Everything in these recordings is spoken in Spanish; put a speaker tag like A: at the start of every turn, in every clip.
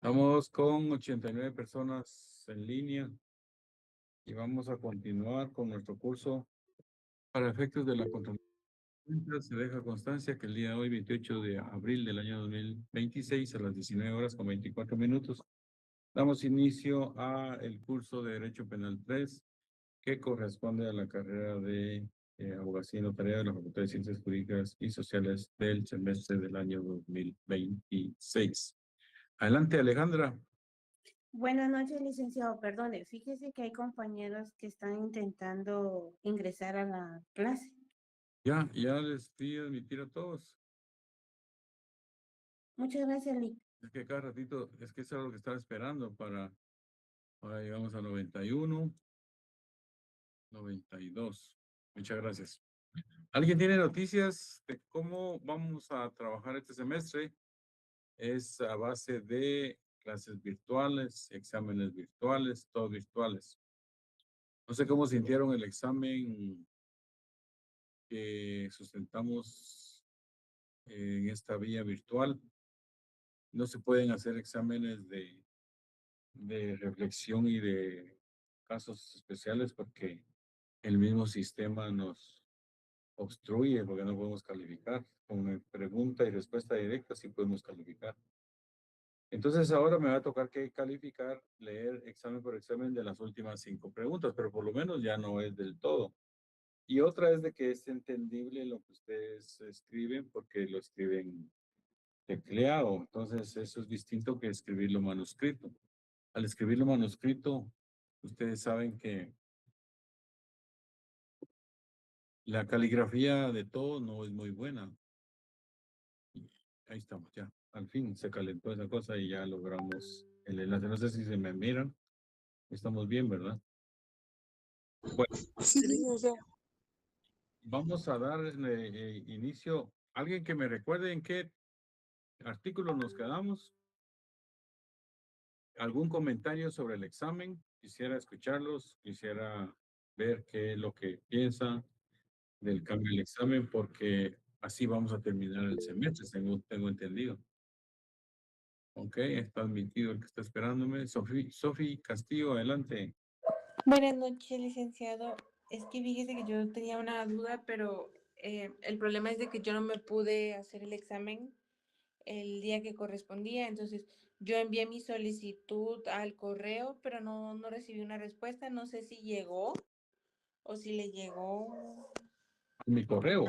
A: Estamos con 89 personas en línea y vamos a continuar con nuestro curso para efectos de la control. Se deja constancia que el día de hoy, 28 de abril del año 2026, a las 19 horas con 24 minutos, damos inicio a el curso de Derecho Penal 3, que corresponde a la carrera de Abogacía y Notaría de la Facultad de Ciencias Jurídicas y Sociales del semestre del año 2026. Adelante, Alejandra.
B: Buenas noches, licenciado. Perdone, fíjese que hay compañeros que están intentando ingresar a la clase.
A: Ya les di a admitir a todos.
B: Muchas gracias, Lic.
A: Es que cada ratito, es que eso es lo que estaba esperando para, ahora llegamos a 91, 92. Muchas gracias. ¿Alguien tiene noticias de cómo vamos a trabajar este semestre? Es a base de clases virtuales, exámenes virtuales, todo virtuales. No sé cómo sintieron el examen que sustentamos en esta vía virtual. No se pueden hacer exámenes de reflexión y de casos especiales porque el mismo sistema nos obstruye porque no podemos calificar. Con pregunta y respuesta directa sí podemos calificar. Entonces ahora me va a tocar que calificar, leer examen por examen de las últimas 5 preguntas, pero por lo menos ya no es del todo. Y otra es de que es entendible lo que ustedes escriben porque lo escriben tecleado. Entonces eso es distinto que escribirlo manuscrito. Al escribirlo manuscrito, ustedes saben que la caligrafía de todo no es muy buena. Ahí estamos, ya. Al fin se calentó esa cosa y ya logramos el enlace. No sé si se me miran. Estamos bien, ¿verdad? Bueno,
C: Sí, licenciado.
A: vamos a dar inicio. ¿Alguien que me recuerde en qué artículo nos quedamos? ¿Algún comentario sobre el examen? Quisiera escucharlos, quisiera ver qué es lo que piensan del cambio del examen, porque así vamos a terminar el semestre, tengo entendido. Ok, está admitido el que está esperándome. Sofi Castillo, adelante.
C: Buenas noches, licenciado. Es que fíjese que yo tenía una duda, pero el problema es de que yo no me pude hacer el examen el día que correspondía. Entonces, yo envié mi solicitud al correo, pero no recibí una respuesta. No sé si llegó o si le llegó.
A: Mi correo.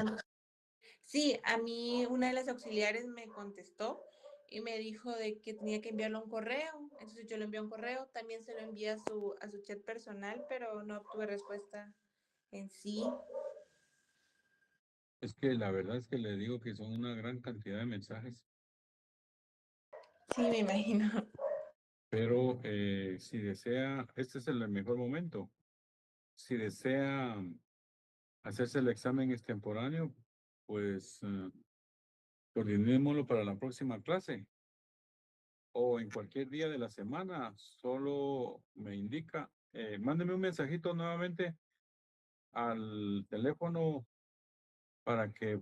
C: Sí, a mí una de las auxiliares me contestó y me dijo de que tenía que enviarlo a un correo. Entonces yo le envié un correo, también se lo envié a su chat personal, pero no obtuve respuesta en sí.
A: Es que la verdad es que le digo que son una gran cantidad de mensajes,
C: Sí, me imagino.
A: pero si desea, este es el mejor momento. Si desea hacerse el examen extemporáneo, pues coordinémoslo para la próxima clase o en cualquier día de la semana. Solo me indica, mándeme un mensajito nuevamente al teléfono para que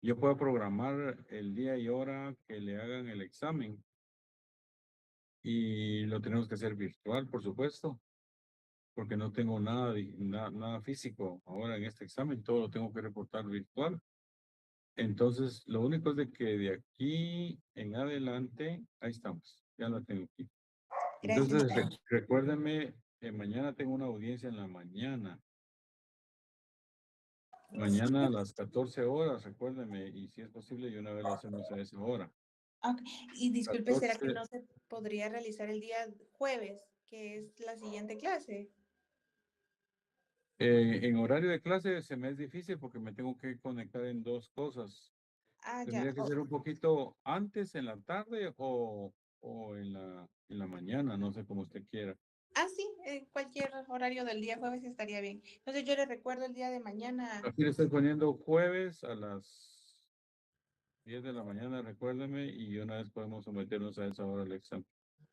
A: yo pueda programar el día y hora que le hagan el examen. Y lo tenemos que hacer virtual, por supuesto, porque no tengo nada físico ahora en este examen, todo lo tengo que reportar virtual. Entonces, lo único es de que de aquí en adelante, ahí estamos, ya la tengo aquí.
C: Gracias.
A: Entonces, recuérdenme, mañana tengo una audiencia en la mañana. Mañana a las 14 horas, recuérdeme, y si es posible, yo una vez lo hacemos a esa hora.
C: Okay. Y disculpe, ¿será que
A: 14,
C: no se podría realizar el día jueves, que es la siguiente clase?
A: en horario de clase se me es difícil porque me tengo que conectar en dos cosas.
C: Ah, ya.
A: Tendría que ser un poquito antes en la tarde o en la mañana, no sé cómo usted quiera.
C: Ah, sí, cualquier horario del día jueves estaría bien. Entonces yo le recuerdo el día de mañana.
A: Aquí le estoy poniendo jueves a las 10 de la mañana, recuérdeme, y una vez podemos someternos a esa hora al examen.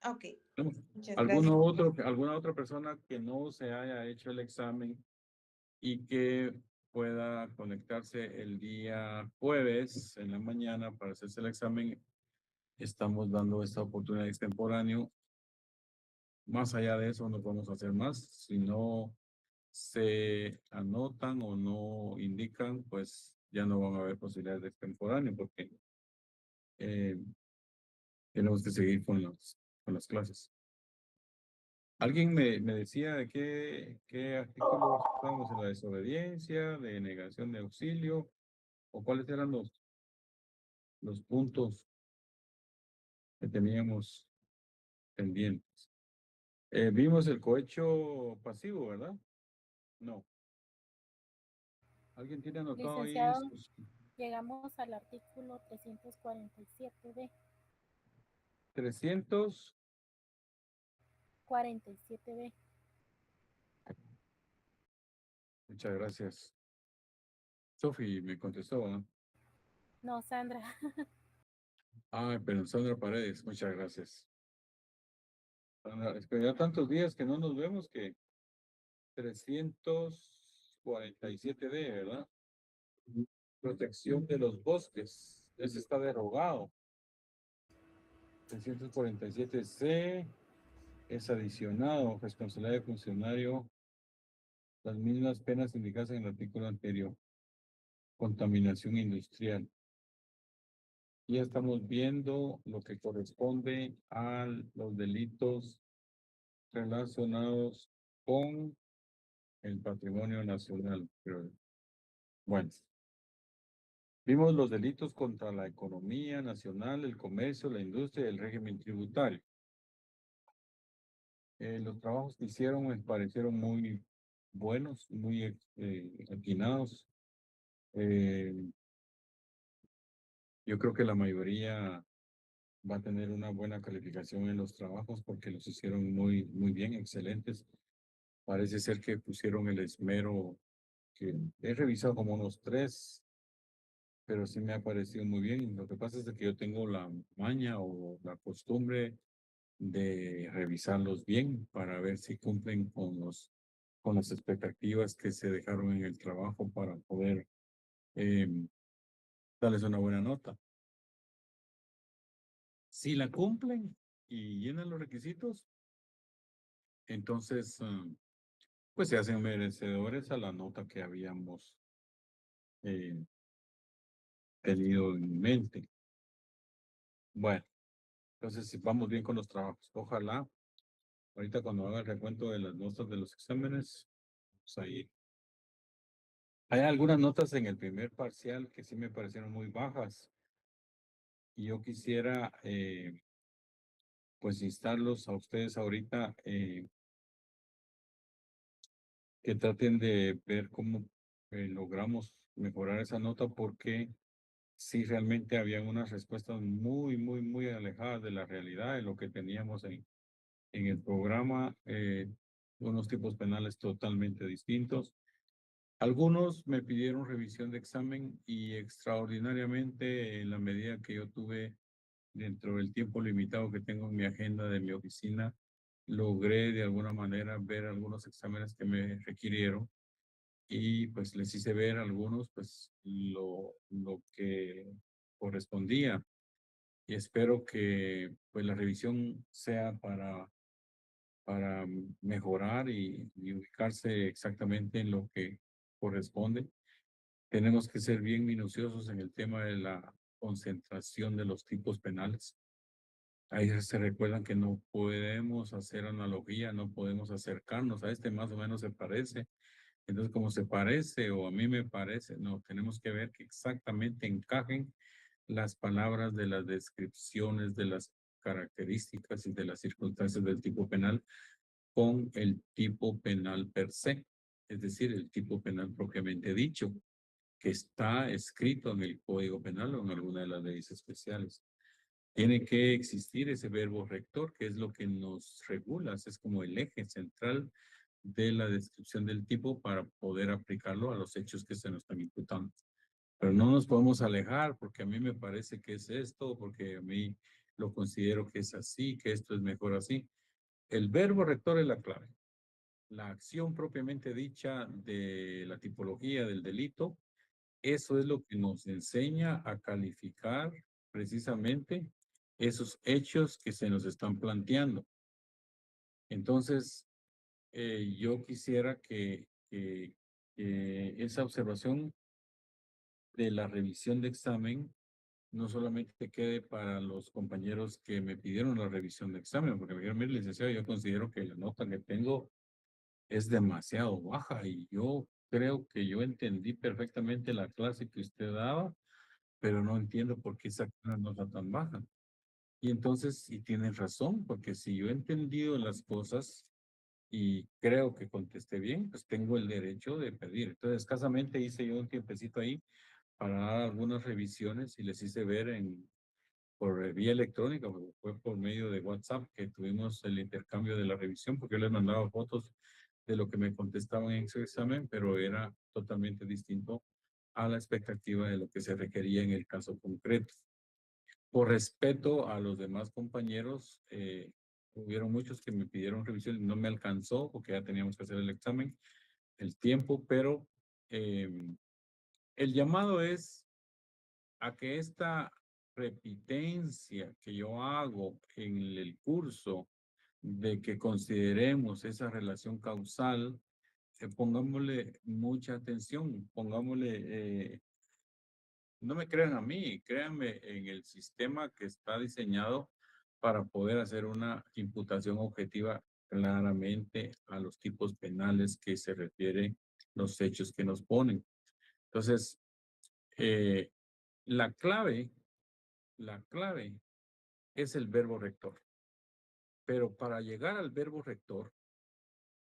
C: Ok,
A: ¿No?
C: muchas gracias.
A: ¿Alguna otra persona que no se haya hecho el examen y que pueda conectarse el día jueves en la mañana para hacerse el examen estamos dando esta oportunidad extemporáneo. Más allá de eso no podemos hacer más. Si no se anotan o no indican, pues ya no van a haber posibilidades de extemporáneo porque eh, tenemos que seguir con las clases. Alguien me decía de qué artículos estábamos en la desobediencia, de negación de auxilio, o cuáles eran los puntos que teníamos pendientes. Vimos el cohecho pasivo, ¿verdad? No. ¿Alguien tiene anotado ahí
D: Licenciado,
A: sus
D: llegamos al artículo 347B.
A: 300?
D: 47B.
A: Muchas gracias. Sofi me contestó, ¿no?
D: No, Sandra.
A: Ah, pero Sandra Paredes, muchas gracias. Sandra, es que ya tantos días que no nos vemos que 347D, ¿verdad? Protección de los bosques. Ese está derogado. 347C es adicionado. Responsabilidad de funcionario. Las mismas penas indicadas en el artículo anterior. Contaminación industrial. Ya estamos viendo lo que corresponde a los delitos relacionados con el patrimonio nacional. Pero, bueno, vimos los delitos contra la economía nacional, el comercio, la industria y el régimen tributario. Los trabajos que hicieron me parecieron muy buenos, muy atinados. Yo creo que la mayoría va a tener una buena calificación en los trabajos porque los hicieron muy bien, excelentes. Parece ser que pusieron el esmero, que he revisado como unos 3, pero sí me ha parecido muy bien. Lo que pasa es de que yo tengo la maña o la costumbre de revisarlos bien para ver si cumplen con las expectativas que se dejaron en el trabajo para poder darles una buena nota. Si la cumplen y llenan los requisitos, entonces pues se hacen merecedores a la nota que habíamos tenido en mente. Bueno, entonces si vamos bien con los trabajos, ojalá ahorita cuando haga el recuento de las notas de los exámenes, pues ahí. Hay algunas notas en el primer parcial que sí me parecieron muy bajas. Y yo quisiera, pues, instarlos a ustedes ahorita que traten de ver cómo logramos mejorar esa nota, porque sí realmente había unas respuestas muy alejadas de la realidad, de lo que teníamos en el programa, unos tipos penales totalmente distintos. Algunos me pidieron revisión de examen y extraordinariamente, en la medida que yo tuve dentro del tiempo limitado que tengo en mi agenda de mi oficina, logré de alguna manera ver algunos exámenes que me requirieron y pues les hice ver algunos, pues lo que correspondía. Y espero que pues la revisión sea para mejorar y ubicarse exactamente en lo que corresponde. Tenemos que ser bien minuciosos en el tema de la concentración de los tipos penales. Ahí se recuerdan que no podemos hacer analogía, no podemos acercarnos a este, más o menos se parece. Entonces, como se parece o a mí me parece, no, tenemos que ver que exactamente encajen las palabras de las descripciones de las características y de las circunstancias del tipo penal con el tipo penal per se, es decir, el tipo penal propiamente dicho, que está escrito en el Código Penal o en alguna de las leyes especiales. Tiene que existir ese verbo rector, que es lo que nos regula, es como el eje central de la descripción del tipo para poder aplicarlo a los hechos que se nos están imputando. Pero no nos podemos alejar porque a mí me parece que es esto, porque a mí lo considero que es así, que esto es mejor así. El verbo rector es la clave. La acción propiamente dicha de la tipología del delito, eso es lo que nos enseña a calificar precisamente esos hechos que se nos están planteando. Entonces, yo quisiera que esa observación de la revisión de examen no solamente quede para los compañeros que me pidieron la revisión de examen, porque me dijeron, mire, licenciado, yo considero que la nota que tengo es demasiado baja y yo creo que yo entendí perfectamente la clase que usted daba, pero no entiendo por qué saca una nota tan baja. Y entonces, y tienen razón, porque si yo he entendido las cosas y creo que contesté bien, pues tengo el derecho de pedir. Entonces, escasamente hice yo un tiempecito ahí para dar algunas revisiones y les hice ver por vía electrónica, porque fue por medio de WhatsApp que tuvimos el intercambio de la revisión, porque yo les mandaba fotos de lo que me contestaban en su examen, pero era totalmente distinto a la expectativa de lo que se requería en el caso concreto. Por respeto a los demás compañeros, hubieron muchos que me pidieron revisión y no me alcanzó porque ya teníamos que hacer el examen, el tiempo, pero el llamado es a que esta repitencia que yo hago en el curso de que consideremos esa relación causal, pongámosle mucha atención, pongámosle, no me crean a mí, créanme en el sistema que está diseñado para poder hacer una imputación objetiva claramente a los tipos penales que se refieren los hechos que nos ponen. Entonces, eh, la clave es el verbo rector. Pero para llegar al verbo rector,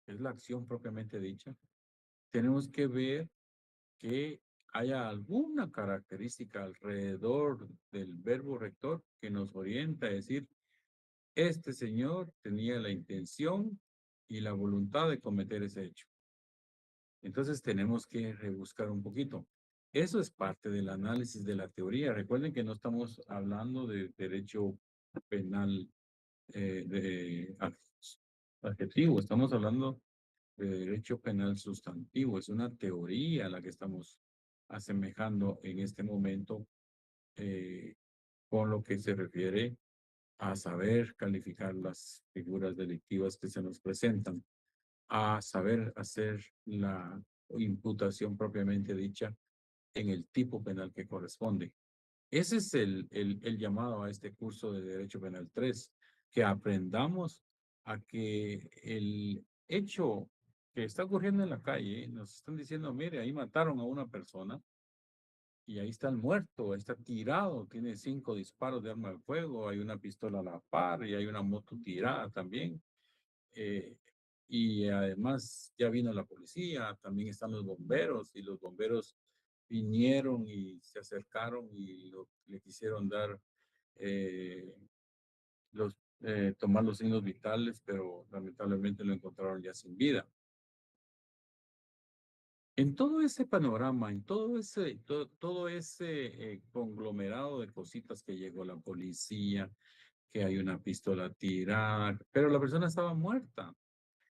A: que es la acción propiamente dicha, tenemos que ver que haya alguna característica alrededor del verbo rector que nos orienta a decir, este señor tenía la intención y la voluntad de cometer ese hecho. Entonces tenemos que rebuscar un poquito. Eso es parte del análisis de la teoría. Recuerden que no estamos hablando de derecho penal de adjetivo, estamos hablando de derecho penal sustantivo. Es una teoría la que estamos asemejando en este momento con lo que se refiere a saber calificar las figuras delictivas que se nos presentan, a saber hacer la imputación propiamente dicha en el tipo penal que corresponde. Ese es el llamado a este curso de Derecho Penal 3, que aprendamos a que el hecho que está ocurriendo en la calle, nos están diciendo, mire, ahí mataron a una persona y ahí está el muerto, ahí está tirado, tiene 5 disparos de arma de fuego, hay una pistola a la par y hay una moto tirada también. Eh, y además ya vino la policía, también están los bomberos y los bomberos vinieron y se acercaron y le quisieron dar eh, tomar los signos vitales, pero lamentablemente lo encontraron ya sin vida. En todo ese panorama, en todo ese conglomerado de cositas que llegó la policía, que hay una pistola tirada, pero la persona estaba muerta.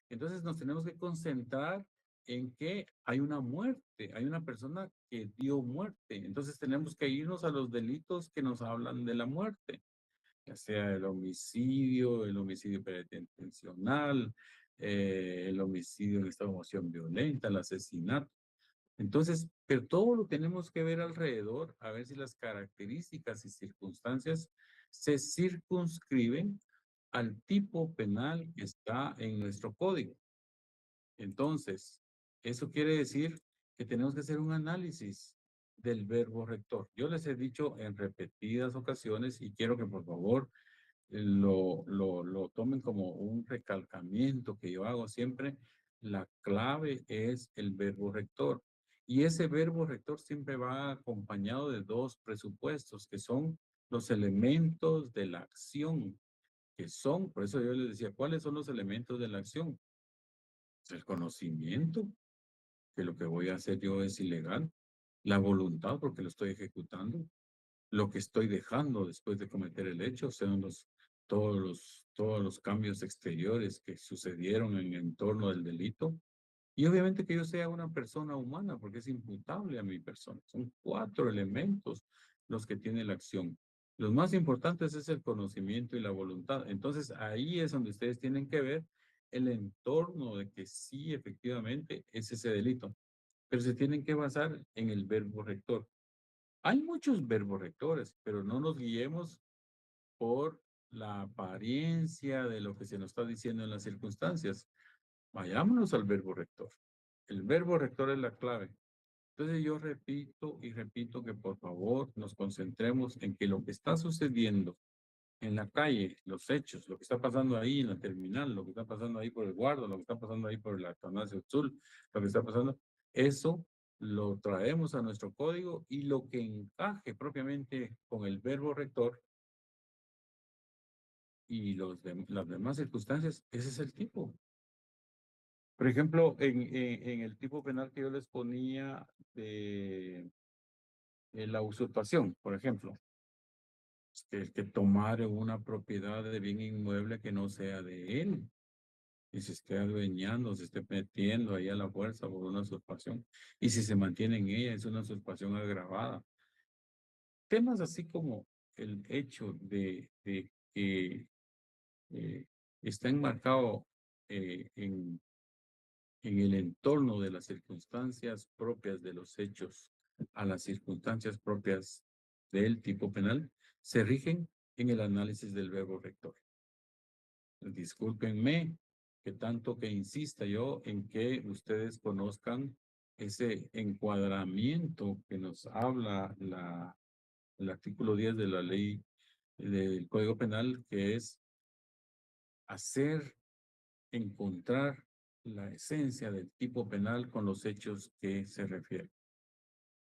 A: Entonces nos tenemos que concentrar en que hay una muerte, hay una persona que dio muerte. Entonces tenemos que irnos a los delitos que nos hablan de la muerte, ya sea el homicidio preterintencional, el homicidio en estado de emoción violenta, el asesinato. Entonces, pero todo lo tenemos que ver alrededor, a ver si las características y circunstancias se circunscriben al tipo penal que está en nuestro código. Entonces, eso quiere decir que tenemos que hacer un análisis del verbo rector. Yo les he dicho en repetidas ocasiones y quiero que por favor lo tomen como un recalcamiento que yo hago siempre. La clave es el verbo rector. Y ese verbo rector siempre va acompañado de dos presupuestos, que son los elementos de la acción, que son, por eso yo les decía, ¿cuáles son los elementos de la acción? El conocimiento, que lo que voy a hacer yo es ilegal, la voluntad, porque lo estoy ejecutando, lo que estoy dejando después de cometer el hecho, o sea, todos los cambios exteriores que sucedieron en el entorno del delito, y obviamente que yo sea una persona humana, porque es imputable a mi persona. Son 4 elementos los que tiene la acción. Los más importantes es el conocimiento y la voluntad. Entonces, ahí es donde ustedes tienen que ver el entorno de que sí, efectivamente, es ese delito. Pero se tienen que basar en el verbo rector. Hay muchos verbos rectores, pero no nos guiemos por la apariencia de lo que se nos está diciendo en las circunstancias. Vayámonos al verbo rector. El verbo rector es la clave. Entonces yo repito y repito que por favor nos concentremos en que lo que está sucediendo en la calle, los hechos, lo que está pasando ahí en la terminal, lo que está pasando ahí por el guardo, lo que está pasando ahí por la Atanasio Azul, lo que está pasando, eso lo traemos a nuestro código y lo que encaje propiamente con el verbo rector y las demás circunstancias, ese es el tipo. Por ejemplo, en el tipo penal que yo les ponía de la usurpación, por ejemplo, el que tomare una propiedad de bien inmueble que no sea de él y se esté adueñando, se esté metiendo ahí a la fuerza por una usurpación. Y si se mantiene en ella, es una usurpación agravada. Temas así como el hecho de que está enmarcado en el entorno de las circunstancias propias de los hechos a las circunstancias propias del tipo penal, se rigen en el análisis del verbo rector. Discúlpenme que tanto que insista yo en que ustedes conozcan ese encuadramiento que nos habla el artículo 10 de la ley del Código Penal, que es encontrar la esencia del tipo penal con los hechos que se refieren.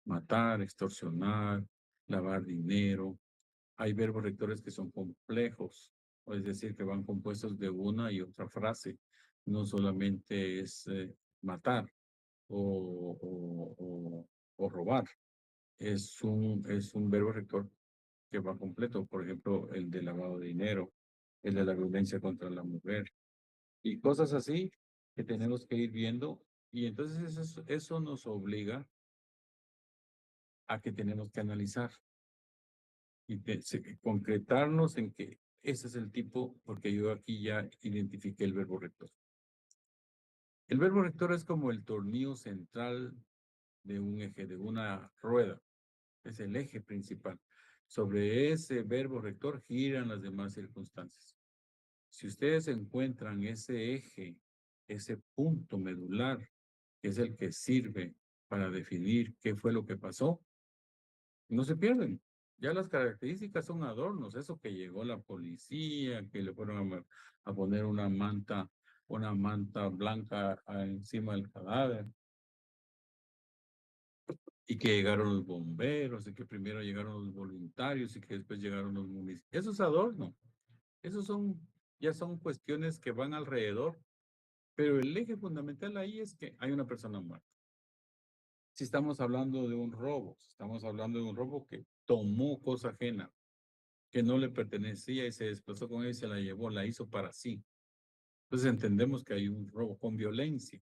A: Matar, extorsionar, lavar dinero. Hay verbos rectores que son complejos, es decir, que van compuestos de una y otra frase. No solamente es matar o robar. Es un verbo rector que va completo. Por ejemplo, el de lavado de dinero, el de la violencia contra la mujer, y cosas así que tenemos que ir viendo. Y entonces eso nos obliga a que tenemos que analizar y concretarnos en que ese es el tipo, porque yo aquí ya identifiqué el verbo rector. El verbo rector es como el tornillo central de un eje, de una rueda. Es el eje principal. Sobre ese verbo rector giran las demás circunstancias. Si ustedes encuentran ese eje, ese punto medular, que es el que sirve para definir qué fue lo que pasó, no se pierden. Ya las características son adornos, eso que llegó la policía, que le fueron a poner una manta blanca encima del cadáver, y que llegaron los bomberos, y que primero llegaron los voluntarios y que después llegaron los municipios. Eso es adorno. Esos ya son cuestiones que van alrededor, pero el eje fundamental ahí es que hay una persona muerta. Si estamos hablando de un robo, si estamos hablando de un robo que tomó cosa ajena, que no le pertenecía y se desplazó con ella y se la llevó, la hizo para sí. Entonces entendemos que hay un robo con violencia.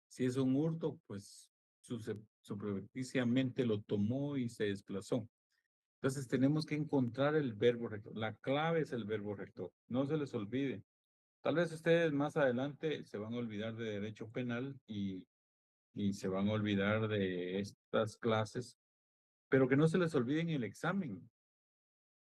A: Si es un hurto, pues superficialmente lo tomó y se desplazó. Entonces tenemos que encontrar el verbo rector. La clave es el verbo rector. No se les olvide. Tal vez ustedes más adelante se van a olvidar de derecho penal y se van a olvidar de estas clases, pero que no se les olvide en el examen.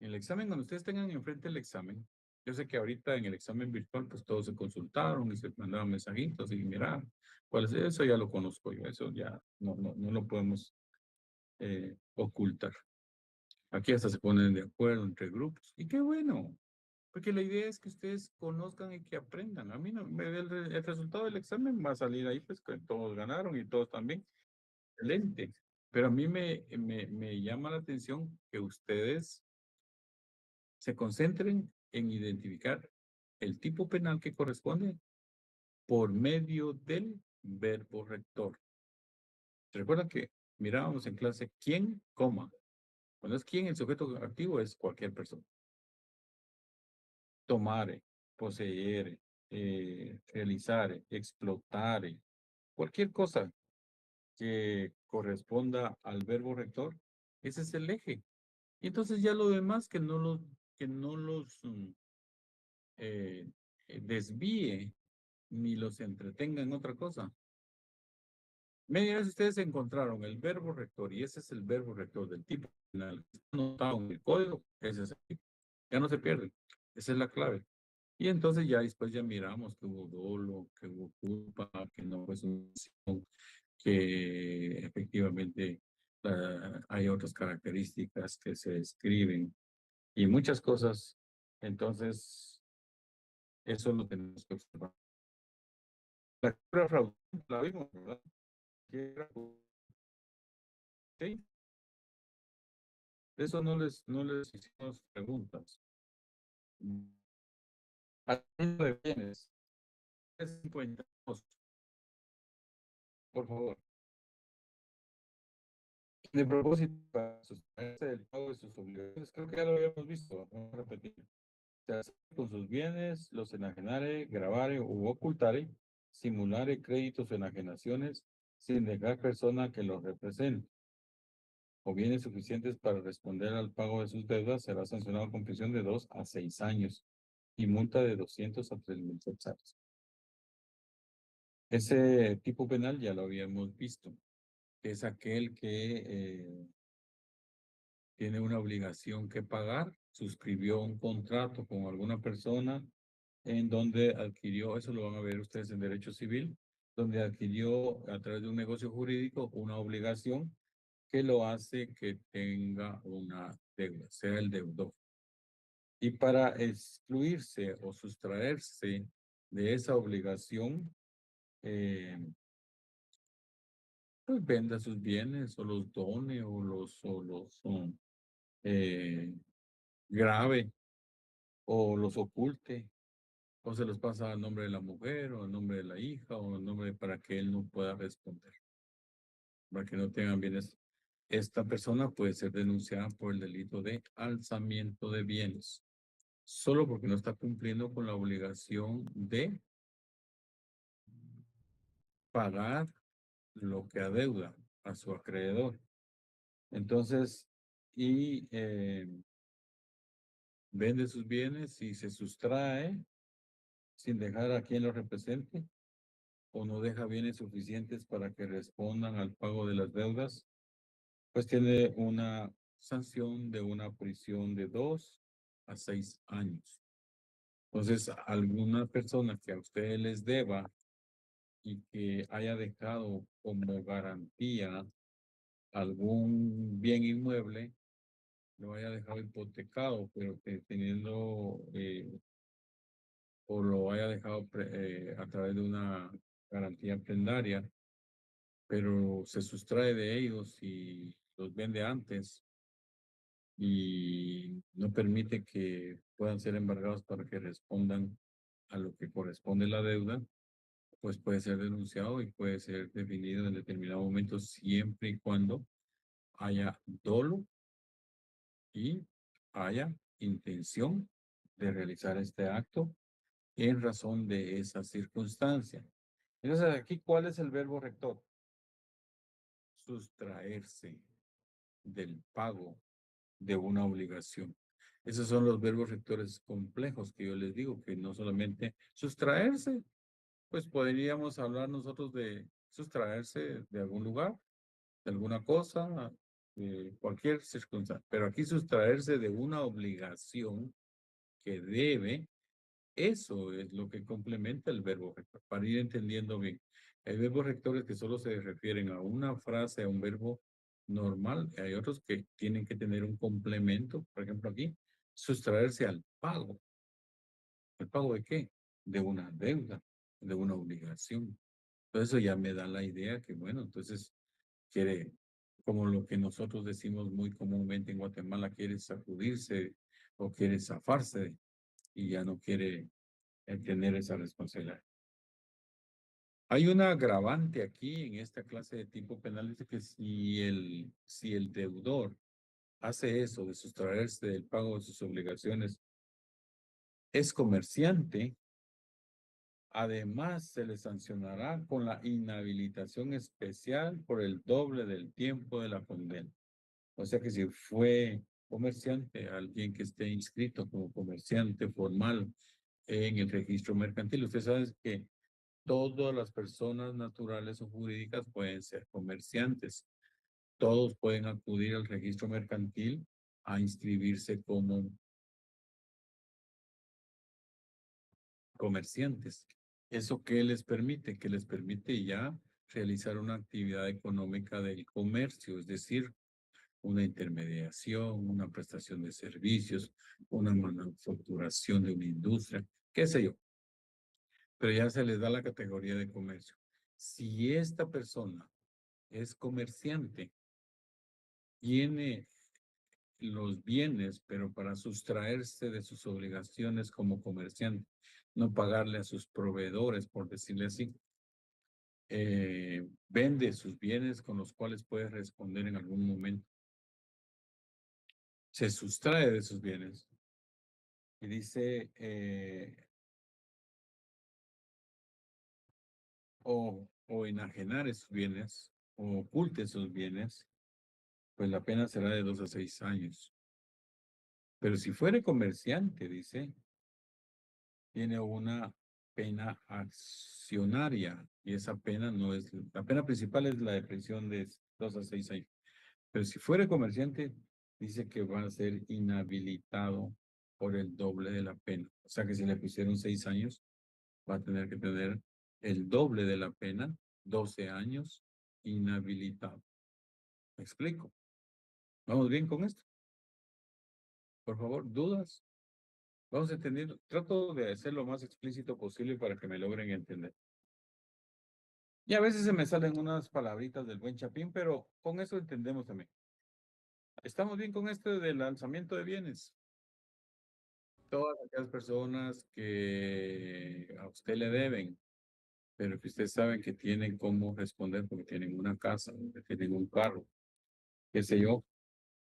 A: En el examen, cuando ustedes tengan enfrente el examen, yo sé que ahorita en el examen virtual, pues todos se consultaron y se mandaron mensajitos y mira, ¿cuál es eso? Ya lo conozco yo, eso ya no lo podemos ocultar. Aquí hasta se ponen de acuerdo entre grupos. Y qué bueno, porque la idea es que ustedes conozcan y que aprendan. A mí no, el resultado del examen va a salir ahí, pues que todos ganaron y todos también. Excelente. Pero a mí me llama la atención que ustedes se concentren en identificar el tipo penal que corresponde por medio del verbo rector. Recuerda que mirábamos en clase quién, coma. Cuando es quién, el sujeto activo es cualquier persona. Tomare, poseer, realizar, explotar, cualquier cosa que corresponda al verbo rector, ese es el eje. Y entonces ya lo demás que no los desvíe ni los entretenga en otra cosa. Media vez ustedes encontraron el verbo rector y ese es el verbo rector del tipo penal. Está anotado en el código, ese es el tipo. Ya no se pierde. Esa es la clave. Y entonces ya después ya miramos que hubo dolo, que hubo culpa, que no fue sumisión, que efectivamente hay otras características que se describen y muchas cosas. Entonces, eso lo tenemos que observar. La quiebra fraudulenta la vimos, ¿verdad? Sí, de eso no les hicimos preguntas. Hablando de bienes, 52, por favor. De propósito, para sustraerse del pago de sus obligaciones, creo que ya lo habíamos visto, vamos a repetir. Se hace con sus bienes, los enajenare, gravare u ocultare, simulare créditos o enajenaciones, sin dejar persona que los represente, o bienes suficientes para responder al pago de sus deudas, será sancionado con prisión de 2 a 6 años y multa de 200 a 3.000 quetzales. Ese tipo penal ya lo habíamos visto, que es aquel que tiene una obligación que pagar, suscribió un contrato con alguna persona en donde adquirió, eso lo van a ver ustedes en derecho civil, donde adquirió a través de un negocio jurídico una obligación que lo hace que tenga una deuda, sea el deudor. Y para excluirse o sustraerse de esa obligación, pues venda sus bienes o los done o los grave o los oculte o se los pasa al nombre de la mujer o al nombre de la hija o al nombre para que él no pueda responder, para que no tengan bienes. Esta persona puede ser denunciada por el delito de alzamiento de bienes, solo porque no está cumpliendo con la obligación de pagar lo que adeuda a su acreedor. Entonces, y vende sus bienes y se sustrae sin dejar a quien lo represente o no deja bienes suficientes para que respondan al pago de las deudas, pues tiene una sanción de una prisión de 2 a 6 años. Entonces, alguna persona que a ustedes les deba y que haya dejado como garantía algún bien inmueble, lo haya dejado hipotecado, pero que teniendo o lo haya dejado a través de una garantía prendaria, pero se sustrae de ellos y los vende antes y no permite que puedan ser embargados para que respondan a lo que corresponde la deuda, pues puede ser denunciado y puede ser definido en determinado momento siempre y cuando haya dolo y haya intención de realizar este acto en razón de esa circunstancia. Entonces, aquí, ¿cuál es el verbo rector? Sustraerse del pago de una obligación. Esos son los verbos rectores complejos que yo les digo, que no solamente sustraerse, pues podríamos hablar nosotros de sustraerse de algún lugar, de alguna cosa, de cualquier circunstancia, pero aquí sustraerse de una obligación que debe, eso es lo que complementa el verbo rector, para ir entendiendo bien. Hay verbos rectores que solo se refieren a una frase, a un verbo normal. Hay otros que tienen que tener un complemento. Por ejemplo, aquí, sustraerse al pago. ¿El pago de qué? De una deuda, de una obligación. Entonces eso ya me da la idea que, bueno, entonces quiere, como lo que nosotros decimos muy comúnmente en Guatemala, quiere sacudirse o quiere zafarse y ya no quiere tener esa responsabilidad. Hay una agravante aquí en esta clase de tipo penal, dice que si el deudor hace eso de sustraerse del pago de sus obligaciones, es comerciante, además se le sancionará con la inhabilitación especial por el doble del tiempo de la condena. O sea que si fue comerciante, alguien que esté inscrito como comerciante formal en el registro mercantil. Usted sabe que todas las personas naturales o jurídicas pueden ser comerciantes. Todos pueden acudir al registro mercantil a inscribirse como comerciantes. ¿Eso qué les permite? Que les permite ya realizar una actividad económica del comercio, es decir, una intermediación, una prestación de servicios, una manufacturación de una industria, qué sé yo. Pero ya se les da la categoría de comercio. Si esta persona es comerciante, tiene los bienes, pero para sustraerse de sus obligaciones como comerciante, no pagarle a sus proveedores, por decirle así, vende sus bienes con los cuales puede responder en algún momento. Se sustrae de sus bienes y dice, o enajenar esos bienes, o oculte esos bienes, pues la pena será de 2 a 6 años. Pero si fuere comerciante, dice, tiene una pena accionaria y esa pena no es, la pena principal es la de prisión de 2 a 6 años. Pero si fuera comerciante, dice que va a ser inhabilitado por el doble de la pena. O sea que si le pusieron 6 años, va a tener que tener el doble de la pena, 12 años, inhabilitado. ¿Me explico? ¿Vamos bien con esto? Por favor, ¿dudas? Vamos entendiendo. Trato de hacer lo más explícito posible para que me logren entender. Y a veces se me salen unas palabritas del buen Chapín, pero con eso entendemos también. ¿Estamos bien con esto del lanzamiento de bienes? Todas aquellas personas que a usted le deben, pero que usted sabe que tienen cómo responder porque tienen una casa, porque tienen un carro, qué sé yo,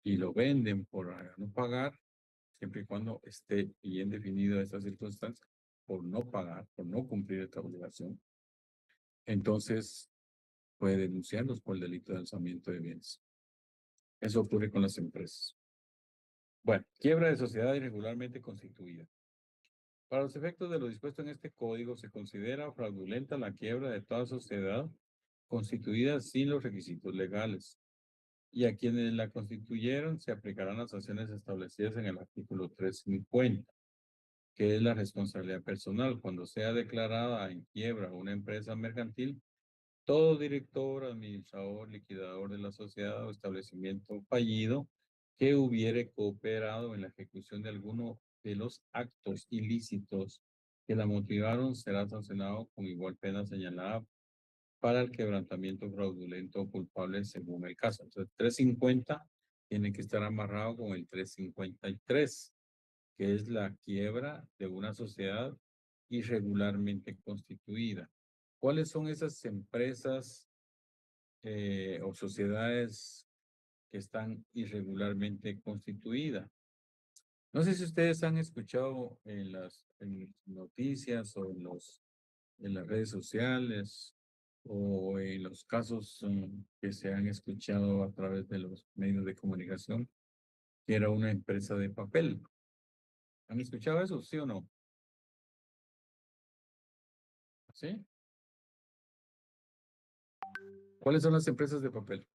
A: y lo venden por no pagar, siempre y cuando esté bien definido esa circunstancia, por no pagar, por no cumplir esta obligación, entonces puede denunciarlos por el delito de alzamiento de bienes. Eso ocurre con las empresas. Bueno, quiebra de sociedad irregularmente constituida. Para los efectos de lo dispuesto en este código, se considera fraudulenta la quiebra de toda sociedad constituida sin los requisitos legales. Y a quienes la constituyeron se aplicarán las sanciones establecidas en el artículo 350, que es la responsabilidad personal. Cuando sea declarada en quiebra una empresa mercantil, todo director, administrador, liquidador de la sociedad o establecimiento fallido que hubiere cooperado en la ejecución de alguno de los actos ilícitos que la motivaron será sancionado con igual pena señalada para el quebrantamiento fraudulento o culpable según el caso. Entonces, 350 tiene que estar amarrado con el 353, que es la quiebra de una sociedad irregularmente constituida. ¿Cuáles son esas empresas o sociedades que están irregularmente constituidas? No sé si ustedes han escuchado en noticias o en las redes sociales o en los casos que se han escuchado a través de los medios de comunicación, que era una empresa de papel. ¿Han escuchado eso, sí o no? ¿Sí? ¿Cuáles son las empresas de papel?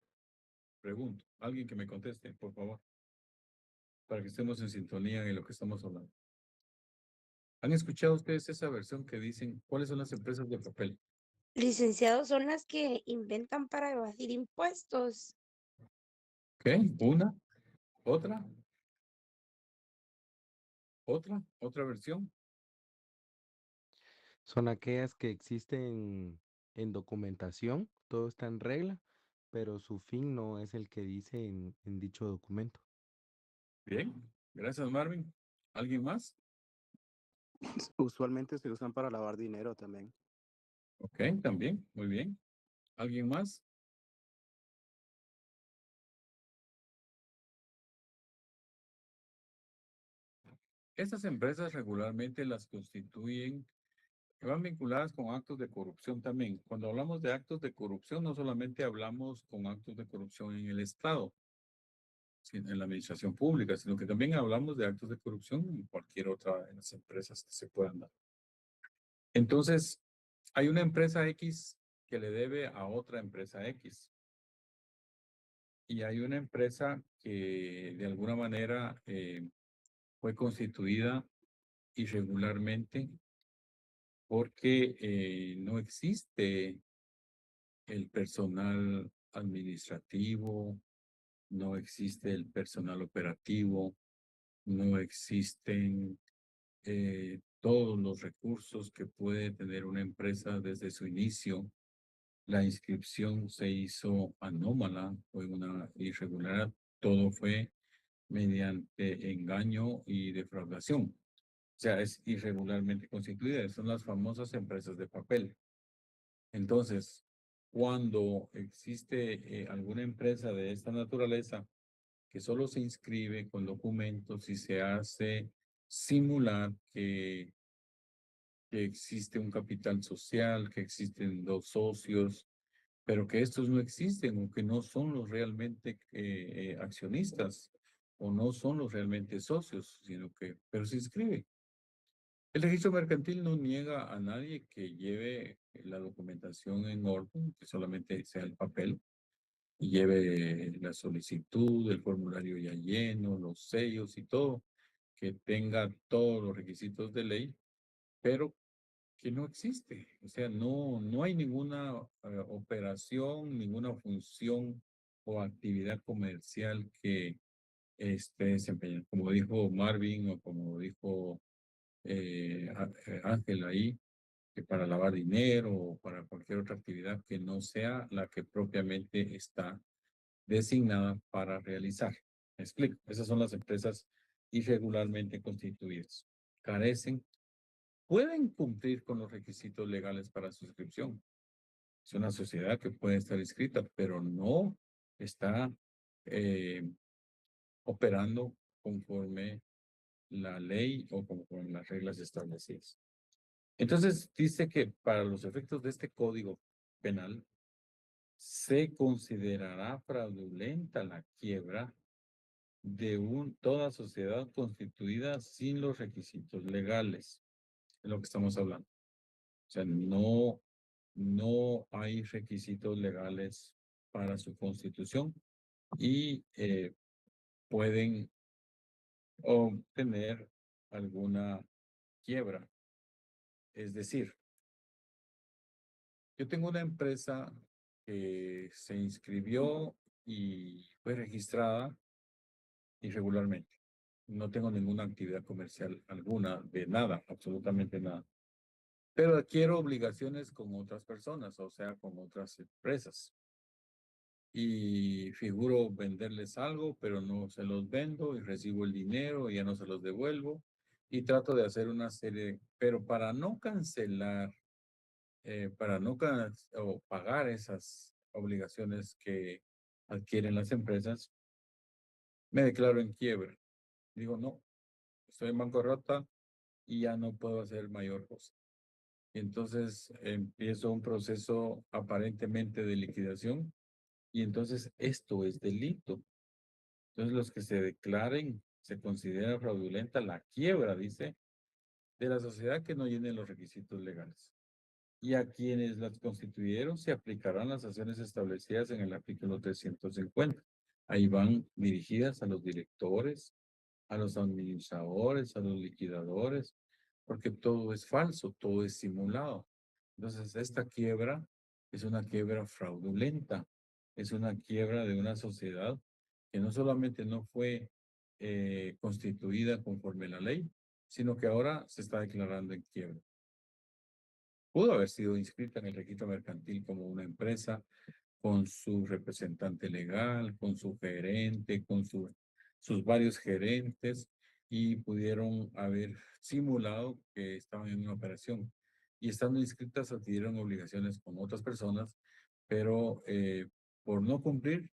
A: Pregunto. Alguien que me conteste, por favor, para que estemos en sintonía en lo que estamos hablando. ¿Han escuchado ustedes esa versión que dicen cuáles son las empresas de papel?
E: Licenciados, son las que inventan para evadir impuestos.
A: ¿Ok? Una, otra versión.
F: Son aquellas que existen en documentación, todo está en regla, pero su fin no es el que dice en dicho documento.
A: Bien, gracias Marvin. ¿Alguien más?
G: Usualmente se usan para lavar dinero también.
A: Ok, también, muy bien. ¿Alguien más? Estas empresas regularmente las constituyen, que van vinculadas con actos de corrupción también. Cuando hablamos de actos de corrupción, no solamente hablamos con actos de corrupción en el Estado, en la administración pública, sino que también hablamos de actos de corrupción en cualquier otra de las empresas que se puedan dar. Entonces, hay una empresa X que le debe a otra empresa X. Y hay una empresa que de alguna manera fue constituida irregularmente porque no existe el personal administrativo, no existe el personal operativo, no existen todos los recursos que puede tener una empresa desde su inicio. La inscripción se hizo anómala, fue una irregularidad, todo fue mediante engaño y defraudación. O sea, es irregularmente constituida, son las famosas empresas de papel. Entonces, cuando existe alguna empresa de esta naturaleza que solo se inscribe con documentos y se hace simular que existe un capital social, que existen dos socios, pero que estos no existen o que no son los realmente accionistas o no son los realmente socios, sino que, pero se inscribe. El registro mercantil no niega a nadie que lleve la documentación en orden, que solamente sea el papel, y lleve la solicitud, el formulario ya lleno, los sellos y todo, que tenga todos los requisitos de ley, pero que no existe. O sea, no hay ninguna operación, ninguna función o actividad comercial que esté desempeñando. Como dijo Marvin o como dijo Ángel ahí, que para lavar dinero o para cualquier otra actividad que no sea la que propiamente está designada para realizar. Me explico. Esas son las empresas irregularmente constituidas. Carecen, pueden cumplir con los requisitos legales para suscripción. Es una sociedad que puede estar inscrita, pero no está operando conforme la ley o conforme las reglas establecidas. Entonces, dice que para los efectos de este código penal, se considerará fraudulenta la quiebra de toda sociedad constituida sin los requisitos legales, de lo que estamos hablando. O sea, no hay requisitos legales para su constitución y pueden obtener alguna quiebra. Es decir, yo tengo una empresa que se inscribió y fue registrada irregularmente. No tengo ninguna actividad comercial alguna, de nada, absolutamente nada. Pero adquiero obligaciones con otras personas, o sea, con otras empresas. Y figuro venderles algo, pero no se los vendo y recibo el dinero y ya no se los devuelvo. Y trato de hacer una serie, pero para no cancelar, para no o pagar esas obligaciones que adquieren las empresas, me declaro en quiebra. Digo, no, estoy en bancarrota y ya no puedo hacer mayor cosa. Y entonces empiezo un proceso aparentemente de liquidación y entonces esto es delito. Entonces los que se declaren, se considera fraudulenta la quiebra, dice, de la sociedad que no llene los requisitos legales. Y a quienes las constituyeron se aplicarán las sanciones establecidas en el artículo 350. Ahí van dirigidas a los directores, a los administradores, a los liquidadores, porque todo es falso, todo es simulado. Entonces, esta quiebra es una quiebra fraudulenta, es una quiebra de una sociedad que no solamente no fue constituida conforme a la ley, sino que ahora se está declarando en quiebra. Pudo haber sido inscrita en el registro mercantil como una empresa, con su representante legal, con su gerente, con sus varios gerentes y pudieron haber simulado que estaban en una operación. Y estando inscritas adquirieron obligaciones con otras personas, pero por no cumplir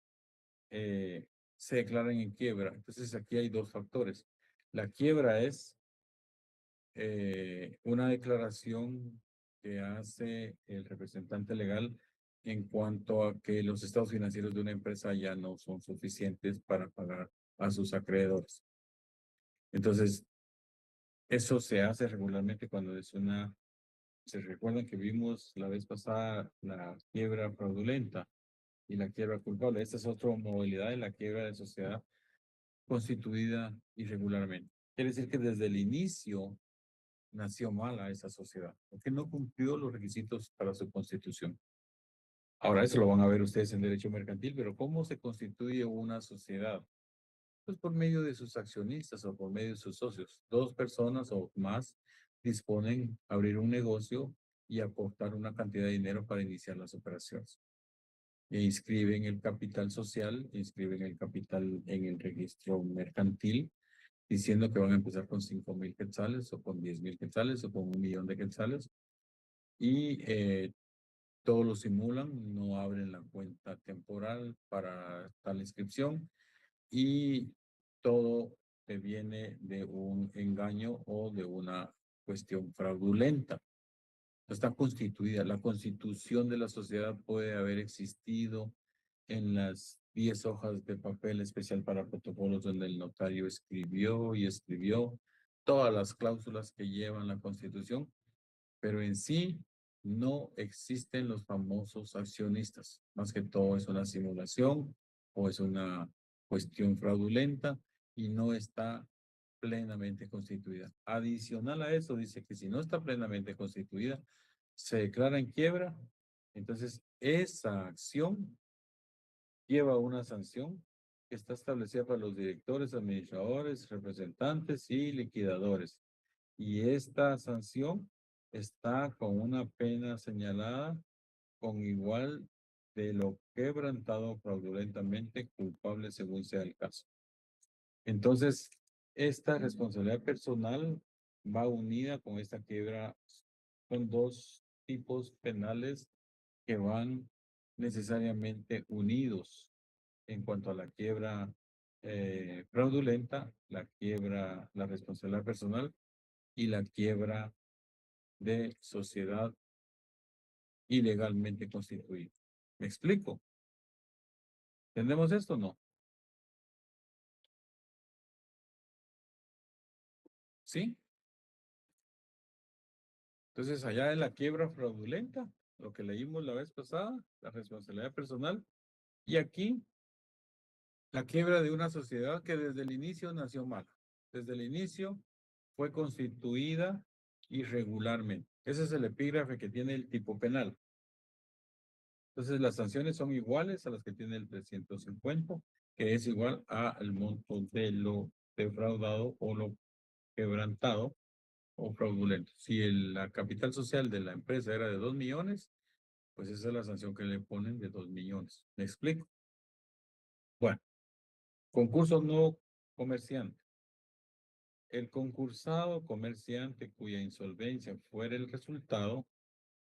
A: se declaran en quiebra. Entonces aquí hay dos factores. La quiebra es una declaración que hace el representante legal en cuanto a que los estados financieros de una empresa ya no son suficientes para pagar a sus acreedores. Entonces, eso se hace regularmente cuando es una... Se recuerdan que vimos la vez pasada la quiebra fraudulenta y la quiebra culpable. Esta es otra modalidad de la quiebra de sociedad constituida irregularmente. Quiere decir que desde el inicio nació mala esa sociedad, porque no cumplió los requisitos para su constitución. Ahora, eso lo van a ver ustedes en derecho mercantil, pero ¿cómo se constituye una sociedad? Pues por medio de sus accionistas o por medio de sus socios. Dos personas o más disponen abrir un negocio y aportar una cantidad de dinero para iniciar las operaciones. E inscriben el capital social, inscriben el capital en el registro mercantil, diciendo que van a empezar con 5,000 quetzales o con 10,000 quetzales o con 1,000,000 de quetzales. Y todos lo simulan, no abren la cuenta temporal para tal inscripción y todo viene de un engaño o de una cuestión fraudulenta. Está constituida. La constitución de la sociedad puede haber existido en las 10 hojas de papel especial para protocolos donde el notario escribió y escribió todas las cláusulas que llevan la constitución, pero en sí no existen los famosos accionistas. Más que todo es una simulación o es una cuestión fraudulenta y no está plenamente constituida. Adicional a eso, dice que si no está plenamente constituida, se declara en quiebra, entonces esa acción lleva una sanción que está establecida para los directores, administradores, representantes y liquidadores. Y esta sanción está con una pena señalada con igual de lo quebrantado fraudulentamente culpable según sea el caso. Entonces, esta responsabilidad personal va unida con esta quiebra. Son dos tipos penales que van necesariamente unidos en cuanto a la quiebra fraudulenta, la quiebra, la responsabilidad personal y la quiebra de sociedad ilegalmente constituida. ¿Me explico? ¿Entendemos esto o no? ¿Sí? Entonces, allá en la quiebra fraudulenta, lo que leímos la vez pasada, la responsabilidad personal, y aquí la quiebra de una sociedad que desde el inicio nació mala. Desde el inicio fue constituida irregularmente. Ese es el epígrafe que tiene el tipo penal. Entonces, las sanciones son iguales a las que tiene el 350, que es igual al monto de lo defraudado o lo quebrantado o fraudulento. Si la capital social de la empresa era de 2 millones, pues esa es la sanción que le ponen de 2 millones. ¿Me explico? Bueno, concurso no comerciante. El concursado comerciante cuya insolvencia fuera el resultado,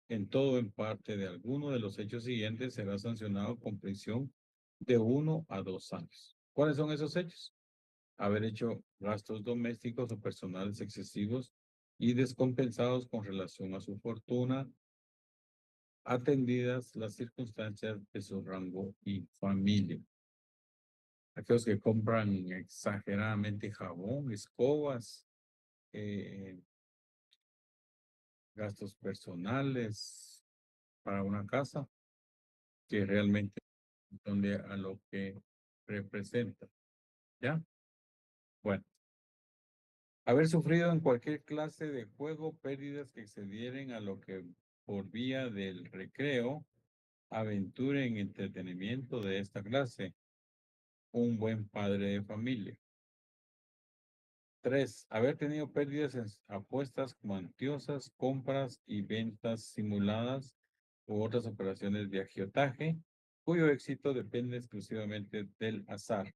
A: en todo o en parte de alguno de los hechos siguientes, será sancionado con prisión de 1 a 2 años. ¿Cuáles son esos hechos? Haber hecho gastos domésticos o personales excesivos y descompensados con relación a su fortuna, atendidas las circunstancias de su rango y familia. Aquellos que compran exageradamente jabón, escobas, gastos personales para una casa, que realmente responde a lo que representa. ¿Ya? Bueno. Haber sufrido en cualquier clase de juego pérdidas que excedieren a lo que por vía del recreo, aventura en entretenimiento de esta clase, un buen padre de familia. 3. Haber tenido pérdidas en apuestas cuantiosas, compras y ventas simuladas u otras operaciones de agiotaje, cuyo éxito depende exclusivamente del azar.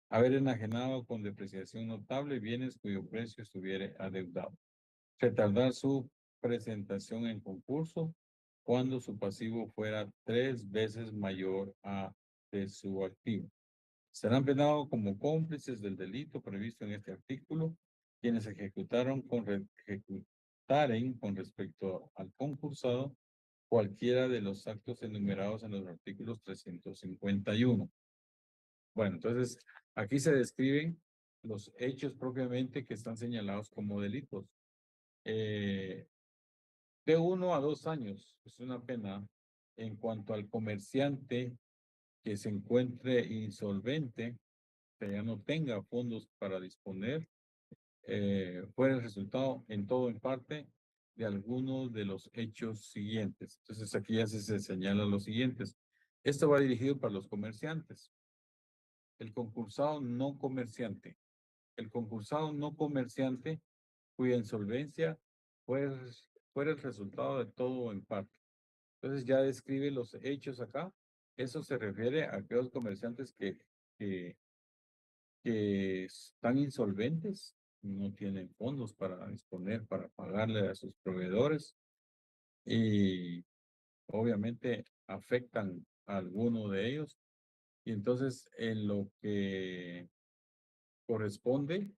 A: Haber enajenado con depreciación notable bienes cuyo precio estuviera adeudado. Retardar su presentación en concurso cuando su pasivo fuera 3 veces mayor a de su activo. Serán penados como cómplices del delito previsto en este artículo quienes ejecutaren con respecto al concursado cualquiera de los actos enumerados en los artículos 351. Bueno, entonces aquí se describen los hechos propiamente que están señalados como delitos. De 1 a 2 años es una pena en cuanto al comerciante que se encuentre insolvente, que ya no tenga fondos para disponer, fue el resultado en todo en parte de algunos de los hechos siguientes. Entonces aquí ya se señalan los siguientes. Esto va dirigido para los comerciantes. El concursado no comerciante. El concursado no comerciante cuya insolvencia fue, fue el resultado de todo en parte. Entonces ya describe los hechos acá. Eso se refiere a aquellos comerciantes que, que están insolventes, no tienen fondos para disponer, para pagarle a sus proveedores y obviamente afectan a alguno de ellos. Y entonces en lo que corresponde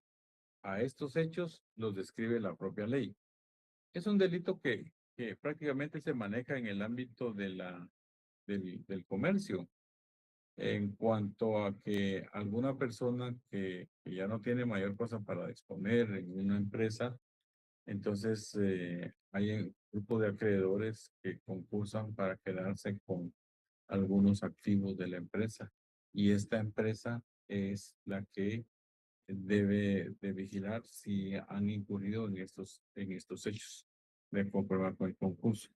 A: a estos hechos los describe la propia ley. Es un delito que prácticamente se maneja en el ámbito de del comercio. En cuanto a que alguna persona que ya no tiene mayor cosa para disponer en una empresa, entonces hay un grupo de acreedores que concursan para quedarse con algunos activos de la empresa. Y esta empresa es la que debe de vigilar si han incurrido en estos hechos de comprobar con el concurso.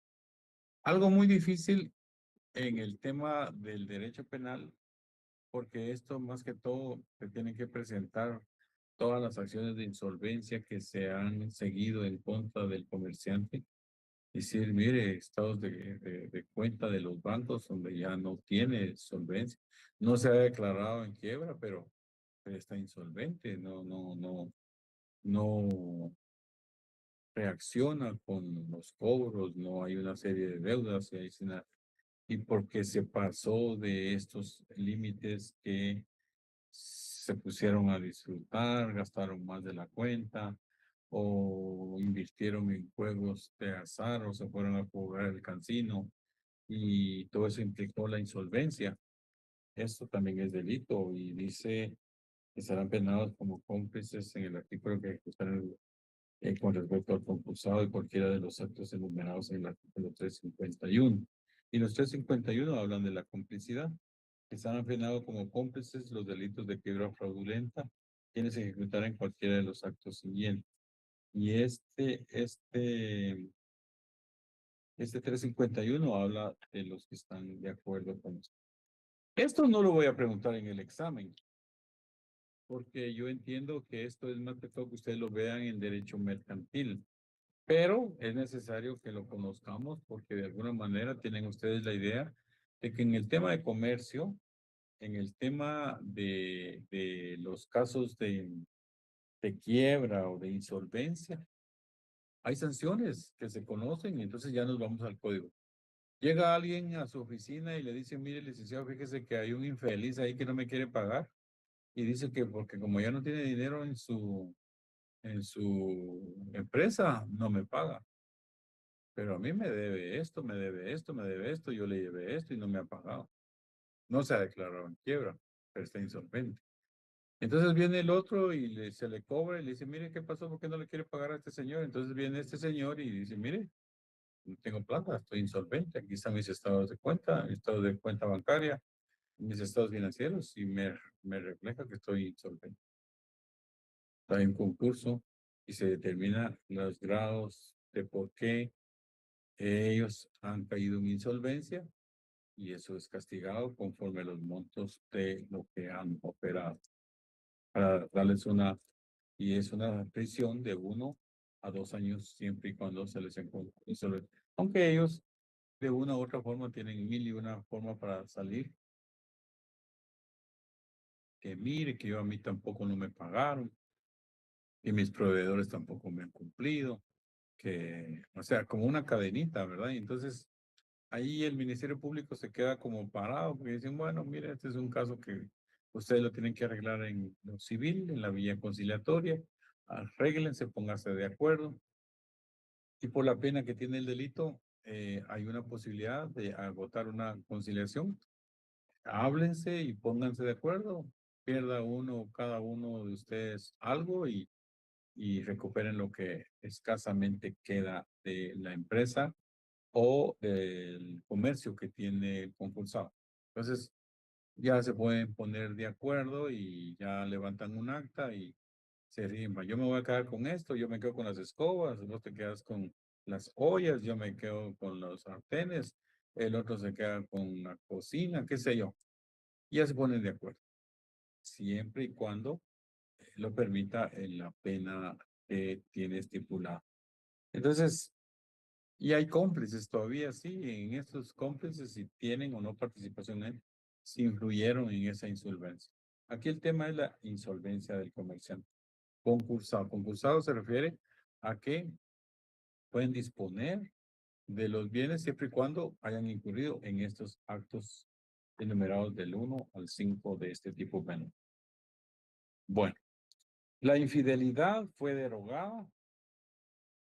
A: Algo muy difícil en el tema del derecho penal, porque esto más que todo se tienen que presentar todas las acciones de insolvencia que se han seguido en contra del comerciante. Decir, mire, estados de cuenta de los bancos donde ya no tiene solvencia. No se ha declarado en quiebra, pero está insolvente, no reacciona con los cobros, no hay una serie de deudas y porque se pasó de estos límites que se pusieron a disfrutar, gastaron más de la cuenta o invirtieron en juegos de azar o se fueron a jugar el casino y todo eso implicó la insolvencia. Esto también es delito y dice que serán penados como cómplices en el artículo que ejecutan con respecto al concursado de cualquiera de los actos enumerados en el artículo 351. Y los 351 hablan de la complicidad. Están penados como cómplices los delitos de quiebra fraudulenta, quienes ejecutaran cualquiera de los actos siguientes. Y este 351 habla de los que están de acuerdo con esto. Esto no lo voy a preguntar en el examen, porque yo entiendo que esto es más que todo que ustedes lo vean en derecho mercantil. Pero es necesario que lo conozcamos porque de alguna manera tienen ustedes la idea de que en el tema de comercio, en el tema de los casos de quiebra o de insolvencia, hay sanciones que se conocen y entonces ya nos vamos al código. Llega alguien a su oficina y le dice, mire, licenciado, fíjese que hay un infeliz ahí que no me quiere pagar y dice que porque como ya no tiene dinero en su empresa, no me paga. Pero a mí me debe esto, me debe esto, me debe esto, yo le llevé esto y no me ha pagado. No se ha declarado en quiebra, pero está insolvente. Entonces viene el otro y se le cobra y le dice, mire, ¿qué pasó? ¿Por qué no le quiere pagar a este señor? Entonces viene este señor y dice, mire, no tengo plata, estoy insolvente, aquí están mis estados de cuenta, mi estado de cuenta bancaria, mis estados financieros y me refleja que estoy insolvente. Está en concurso y se determina los grados de por qué ellos han caído en insolvencia y eso es castigado conforme a los montos de lo que han operado. Para darles y es una prisión de 1 a 2 años siempre y cuando se les encuentre insolvente. Aunque ellos de una u otra forma tienen 1001 forma para salir. Que mire que yo a mí tampoco no me pagaron, que mis proveedores tampoco me han cumplido, que, o sea, como una cadenita, ¿verdad? Y entonces ahí el Ministerio Público se queda como parado porque dicen, bueno, mire, este es un caso que ustedes lo tienen que arreglar en lo civil, en la vía conciliatoria, arréglense, pónganse de acuerdo. Y por la pena que tiene el delito, hay una posibilidad de agotar una conciliación. Háblense y pónganse de acuerdo. Pierda cada uno de ustedes algo y recuperen lo que escasamente queda de la empresa o del comercio que tiene el concursado. Entonces, ya se pueden poner de acuerdo y ya levantan un acta y se rima. Yo me voy a quedar con esto, yo me quedo con las escobas, vos te quedas con las ollas, yo me quedo con los sartenes, el otro se queda con la cocina, qué sé yo. Ya se ponen de acuerdo, siempre y cuando lo permita la pena que tiene estipulada. Entonces, y hay cómplices todavía, sí, en estos cómplices si tienen o no participación si influyeron en esa insolvencia. Aquí el tema es la insolvencia del comerciante. Concursado. Concursado se refiere a que pueden disponer de los bienes siempre y cuando hayan incurrido en estos actos enumerados del 1 al 5 de este tipo penal. Bueno, la infidelidad fue derogada,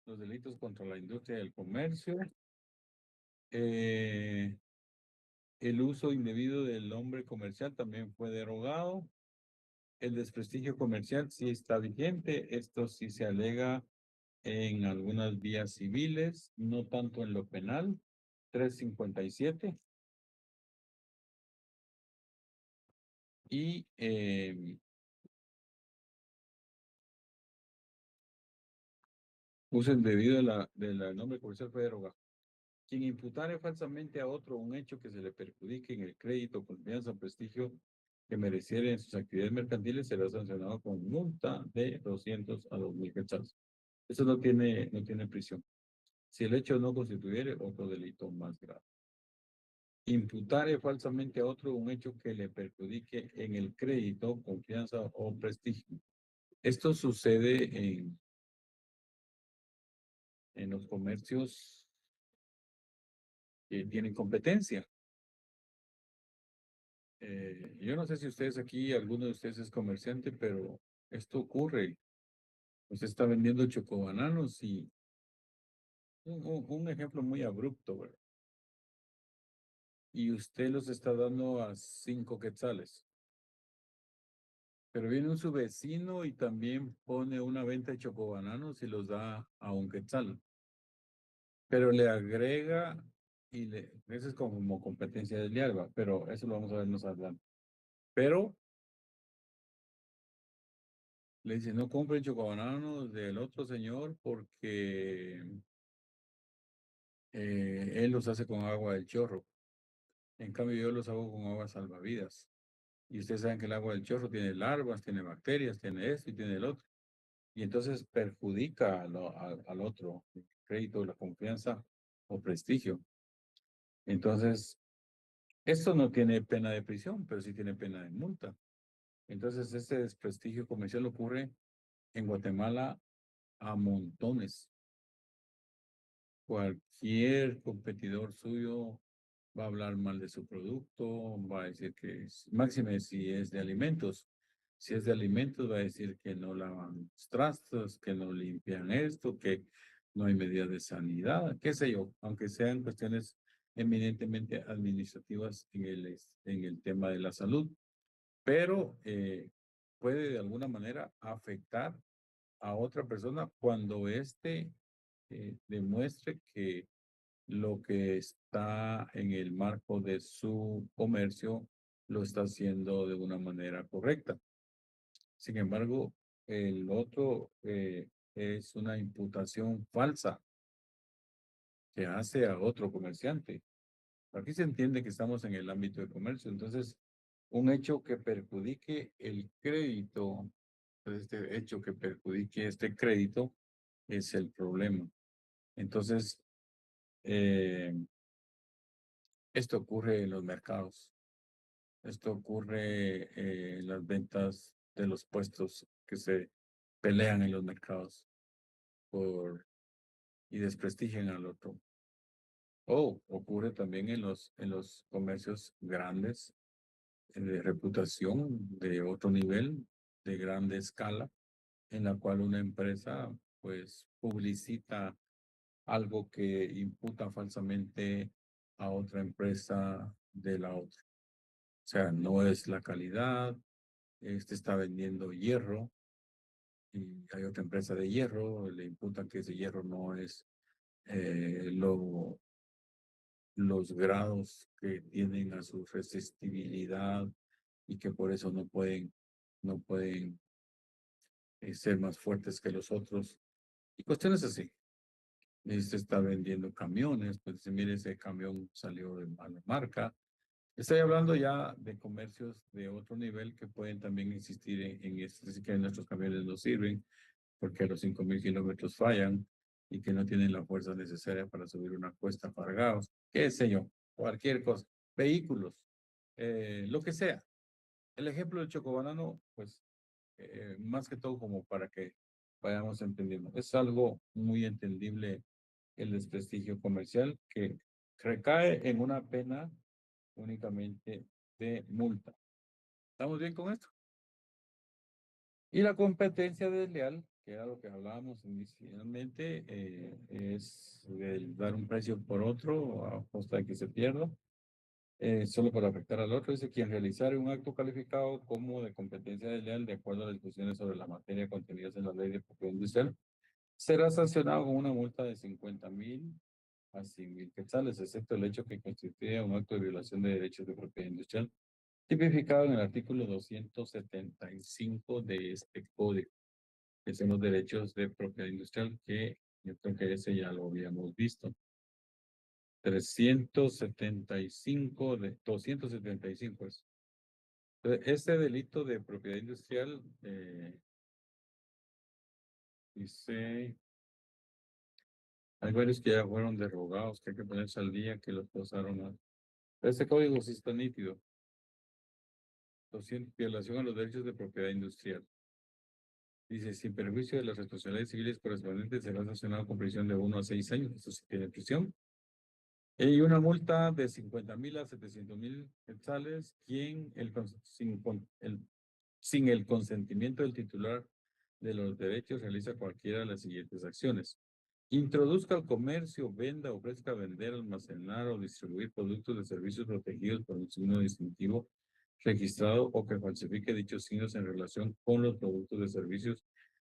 A: los delitos contra la industria y el comercio, el uso indebido del nombre comercial también fue derogado, el desprestigio comercial sí está vigente, esto sí se alega en algunas vías civiles, no tanto en lo penal, 357. Y uso indebido de la nombre comercial fue derogado. Quien imputare falsamente a otro un hecho que se le perjudique en el crédito, confianza o prestigio que mereciera en sus actividades mercantiles será sancionado con multa de 200 a 2,000 quetzales. Eso no tiene prisión. Si el hecho no constituyere otro delito más grave. Imputare falsamente a otro un hecho que le perjudique en el crédito, confianza o prestigio. Esto sucede en los comercios que tienen competencia. Yo no sé si ustedes aquí, alguno de ustedes es comerciante, pero esto ocurre. Usted está vendiendo chocobananos y un ejemplo muy abrupto, ¿verdad? Y usted los está dando a 5 quetzales. Pero viene su vecino y también pone una venta de chocobananos y los da a 1 quetzal. Pero le agrega eso es como competencia desleal, ¿va? Pero eso lo vamos a ver más adelante. Pero le dice, no compren chocobananos del otro señor porque él los hace con agua del chorro. En cambio, yo los hago con agua salvavidas. Y ustedes saben que el agua del chorro tiene larvas, tiene bacterias, tiene esto y tiene el otro. Y entonces perjudica al otro, el crédito, la confianza o prestigio. Entonces, esto no tiene pena de prisión, pero sí tiene pena de multa. Entonces, este desprestigio comercial ocurre en Guatemala a montones. Cualquier competidor suyo va a hablar mal de su producto, va a decir que máxime si es de alimentos. Si es de alimentos, va a decir que no lavan los trastos, que no limpian esto, que no hay medidas de sanidad, qué sé yo, aunque sean cuestiones eminentemente administrativas en el tema de la salud. Pero puede de alguna manera afectar a otra persona cuando éste demuestre que lo que está en el marco de su comercio lo está haciendo de una manera correcta. Sin embargo, el otro es una imputación falsa que hace a otro comerciante. Aquí se entiende que estamos en el ámbito de comercio, entonces un hecho que perjudique el crédito, este hecho que perjudique este crédito es el problema. Entonces, esto ocurre en los mercados. Esto ocurre en las ventas de los puestos que se pelean en los mercados y desprestigian al otro. O ocurre también en los comercios grandes de reputación de otro nivel, de grande escala, en la cual una empresa pues publicita algo que imputa falsamente a otra empresa de la otra. O sea, no es la calidad, este está vendiendo hierro y hay otra empresa de hierro, le imputan que ese hierro no es los grados que tienen a su resistibilidad y que por eso no pueden ser más fuertes que los otros. Y cuestiones así. Y se está vendiendo camiones, pues dice, mire, ese camión salió de mala marca. Estoy hablando ya de comercios de otro nivel que pueden también existir en esto, así que nuestros camiones no sirven porque a los 5.000 kilómetros fallan y que no tienen la fuerza necesaria para subir una cuesta cargados, qué sé yo, cualquier cosa, vehículos, lo que sea. El ejemplo del chocobanano, pues, más que todo como para que vayamos entendiendo. Es algo muy entendible el desprestigio comercial que recae en una pena únicamente de multa. ¿Estamos bien con esto? Y la competencia desleal, que era lo que hablábamos inicialmente, es el dar un precio por otro a costa de que se pierda, solo para afectar al otro. Dice quien realizare un acto calificado como de competencia desleal de acuerdo a las discusiones sobre la materia contenidas en la ley de propiedad industrial, será sancionado con una multa de 50.000 a 100.000 quetzales, excepto el hecho que constituya un acto de violación de derechos de propiedad industrial, tipificado en el artículo 275 de este código, que son los derechos de propiedad industrial, que yo creo que ese ya lo habíamos visto. 375 de 275 es. Entonces, este delito de propiedad industrial dice, hay varios que ya fueron derogados, que hay que ponerse al día, que los pasaron a... Este código sí está nítido. 200, violación a los derechos de propiedad industrial. Dice, sin perjuicio de las responsabilidades civiles correspondientes, será sancionado con prisión de 1 a 6 años. Eso sí tiene prisión. Y una multa de 50.000 a 700.000 quetzales, quien sin el consentimiento del titular de los derechos realiza cualquiera de las siguientes acciones. Introduzca al comercio, venda, ofrezca vender, almacenar o distribuir productos de servicios protegidos por un signo distintivo registrado o que falsifique dichos signos en relación con los productos de servicios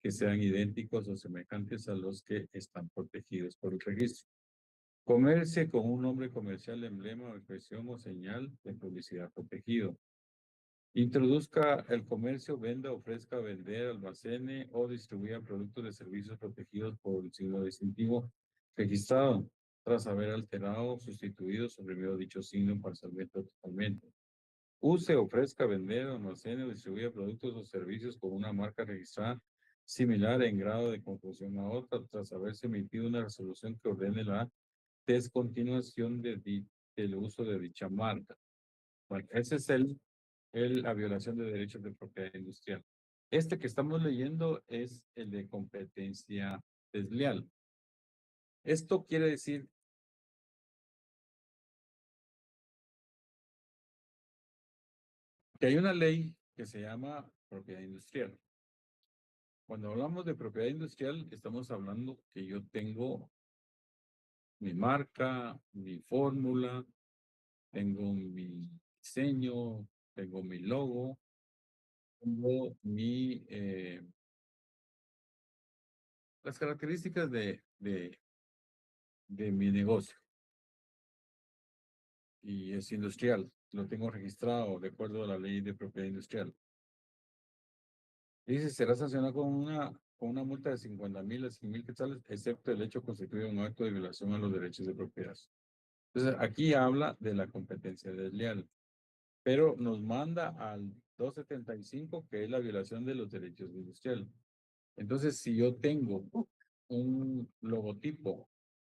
A: que sean idénticos o semejantes a los que están protegidos por el registro. Comercie con un nombre comercial, emblema, expresión o señal de publicidad protegido. Introduzca el comercio, venda, ofrezca, vender, almacene o distribuya productos de servicios protegidos por el signo distintivo registrado, tras haber alterado, sustituido, suprimido dicho signo parcialmente o totalmente. Use, ofrezca, vender, almacene o distribuya productos o servicios con una marca registrada similar en grado de confusión a otra, tras haberse emitido una resolución que ordene la descontinuación del uso de dicha marca. Bueno, ese es la violación de derechos de propiedad industrial. Este que estamos leyendo es el de competencia desleal. Esto quiere decir que hay una ley que se llama propiedad industrial. Cuando hablamos de propiedad industrial, estamos hablando que yo tengo mi marca, mi fórmula, tengo mi diseño, tengo mi logo, tengo las características de mi negocio. Y es industrial, lo tengo registrado de acuerdo a la ley de propiedad industrial. Dice, será sancionado con una multa de 50.000 a 100.000 quetzales, excepto el hecho constituido un acto de violación a los derechos de propiedad. Entonces, aquí habla de la competencia desleal, pero nos manda al 275, que es la violación de los derechos industriales. Entonces, si yo tengo un logotipo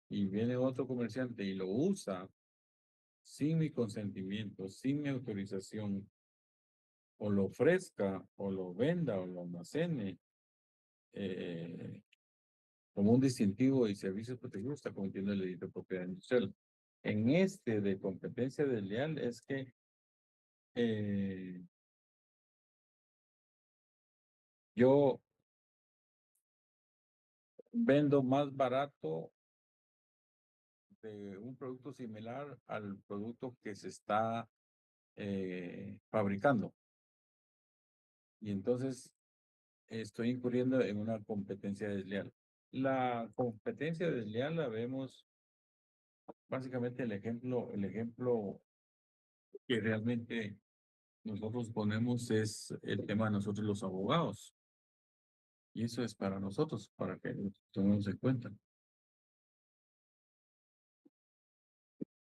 A: y viene otro comerciante y lo usa sin mi consentimiento, sin mi autorización, o lo ofrezca, o lo venda, o lo almacene, como un distintivo y servicios protegidos, está cometiendo el delito de propiedad industrial. En este de competencia desleal es que yo vendo más barato de un producto similar al producto que se está fabricando. Y entonces estoy incurriendo en una competencia desleal. La competencia desleal la vemos básicamente el ejemplo que realmente nosotros ponemos es el tema de nosotros los abogados. Y eso es para nosotros, para que lo tomemos en cuenta.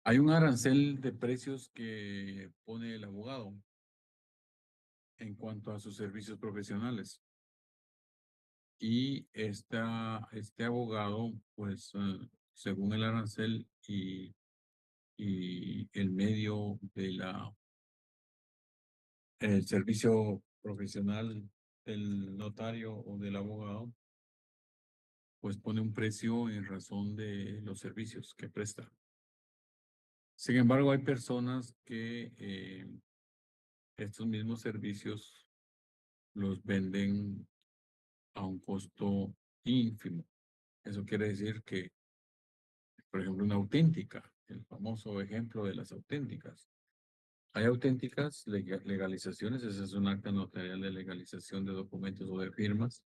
A: Hay un arancel de precios que pone el abogado en cuanto a sus servicios profesionales. Y este abogado, pues, según el arancel y el medio de el servicio profesional del notario o del abogado, pues pone un precio en razón de los servicios que presta. Sin embargo, hay personas que estos mismos servicios los venden a un costo ínfimo. Eso quiere decir que, por ejemplo, una auténtica, el famoso ejemplo de las auténticas. Hay auténticas legalizaciones, ese es un acta notarial de legalización de documentos o de firmas,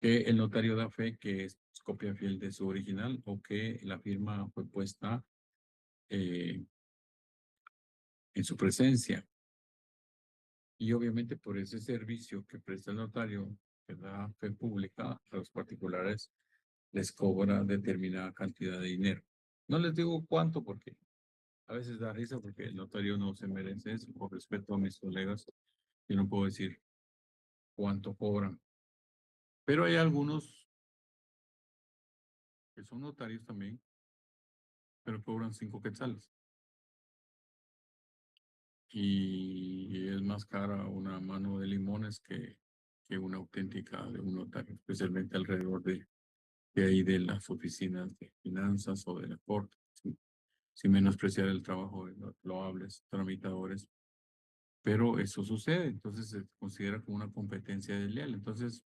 A: que el notario da fe que es copia fiel de su original o que la firma fue puesta en su presencia. Y obviamente por ese servicio que presta el notario, que da fe pública a los particulares, les cobra determinada cantidad de dinero. No les digo cuánto porque a veces da risa porque el notario no se merece eso. Por respeto a mis colegas, yo no puedo decir cuánto cobran. Pero hay algunos que son notarios también, pero cobran 5 quetzales. Y es más cara una mano de limones que una auténtica de un notario, especialmente alrededor de ahí de las oficinas de finanzas o de la corte, sin menospreciar el trabajo de los loables tramitadores. Pero eso sucede, entonces se considera como una competencia desleal. Entonces,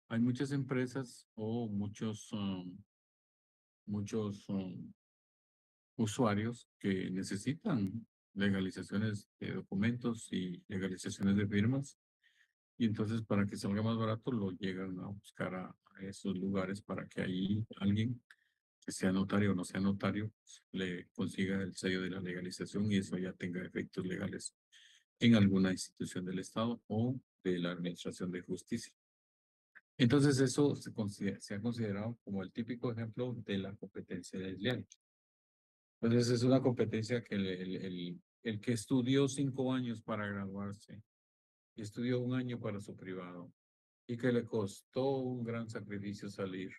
A: hay muchas empresas o muchos usuarios que necesitan legalizaciones de documentos y legalizaciones de firmas. Y entonces, para que salga más barato, lo llegan a buscar a esos lugares para que ahí alguien que sea notario o no sea notario, le consiga el sello de la legalización y eso ya tenga efectos legales en alguna institución del Estado o de la Administración de Justicia. Entonces, eso se ha considerado como el típico ejemplo de la competencia desleal. Entonces, es una competencia que el que estudió 5 años para graduarse, y estudió 1 año para su privado, y que le costó un gran sacrificio salir,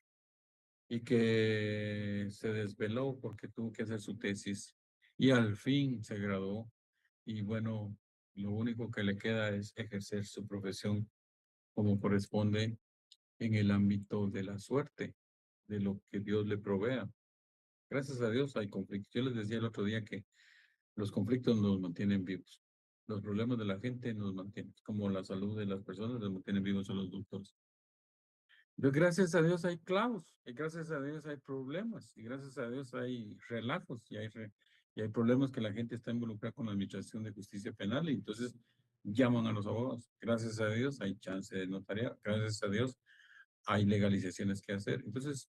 A: y que se desveló porque tuvo que hacer su tesis, y al fin se graduó, y bueno, lo único que le queda es ejercer su profesión como corresponde en el ámbito de la suerte, de lo que Dios le provea. Gracias a Dios hay conflictos. Yo les decía el otro día que los conflictos nos mantienen vivos. Los problemas de la gente nos mantienen, como la salud de las personas nos mantienen vivos a los doctores. Entonces, gracias a Dios hay clavos, y gracias a Dios hay problemas, y gracias a Dios hay relajos, y hay problemas que la gente está involucrada con la Administración de Justicia Penal, y entonces llaman a los abogados. Gracias a Dios hay chance de notariar, gracias a Dios hay legalizaciones que hacer. Entonces,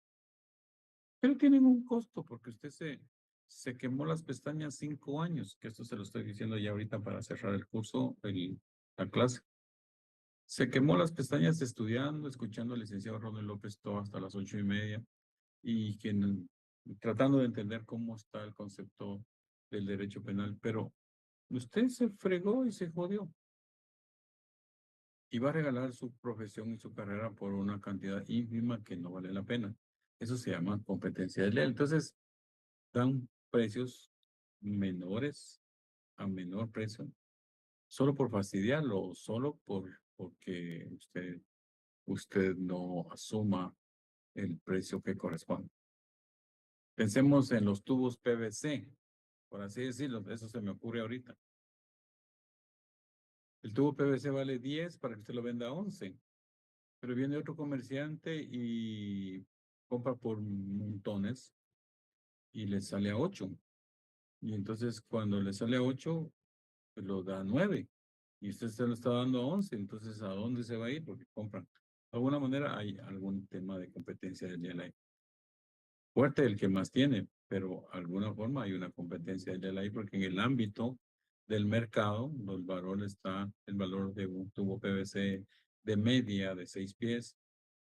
A: pero tienen un costo porque usted se quemó las pestañas 5 años, que esto se lo estoy diciendo ya ahorita para cerrar el curso, la clase. Se quemó las pestañas estudiando, escuchando al licenciado Ronald López todo hasta las 8:30 y tratando de entender cómo está el concepto del derecho penal, pero usted se fregó y se jodió. Y va a regalar su profesión y su carrera por una cantidad ínfima que no vale la pena. Eso se llama competencia desleal. Entonces, dan precios menores a menor precio, solo por fastidiarlo, solo porque usted no asuma el precio que corresponde. Pensemos en los tubos PVC, por así decirlo, eso se me ocurre ahorita. El tubo PVC vale 10 para que usted lo venda a 11, pero viene otro comerciante y compra por montones y le sale a 8. Y entonces cuando le sale a 8, pues lo da a 9. Y usted se lo está dando a 11. Entonces, ¿a dónde se va a ir? Porque compran. De alguna manera hay algún tema de competencia del DLI. Fuerte el que más tiene, pero de alguna forma hay una competencia del DLI porque en el ámbito del mercado, el valor de un tubo PVC de media de 6 pies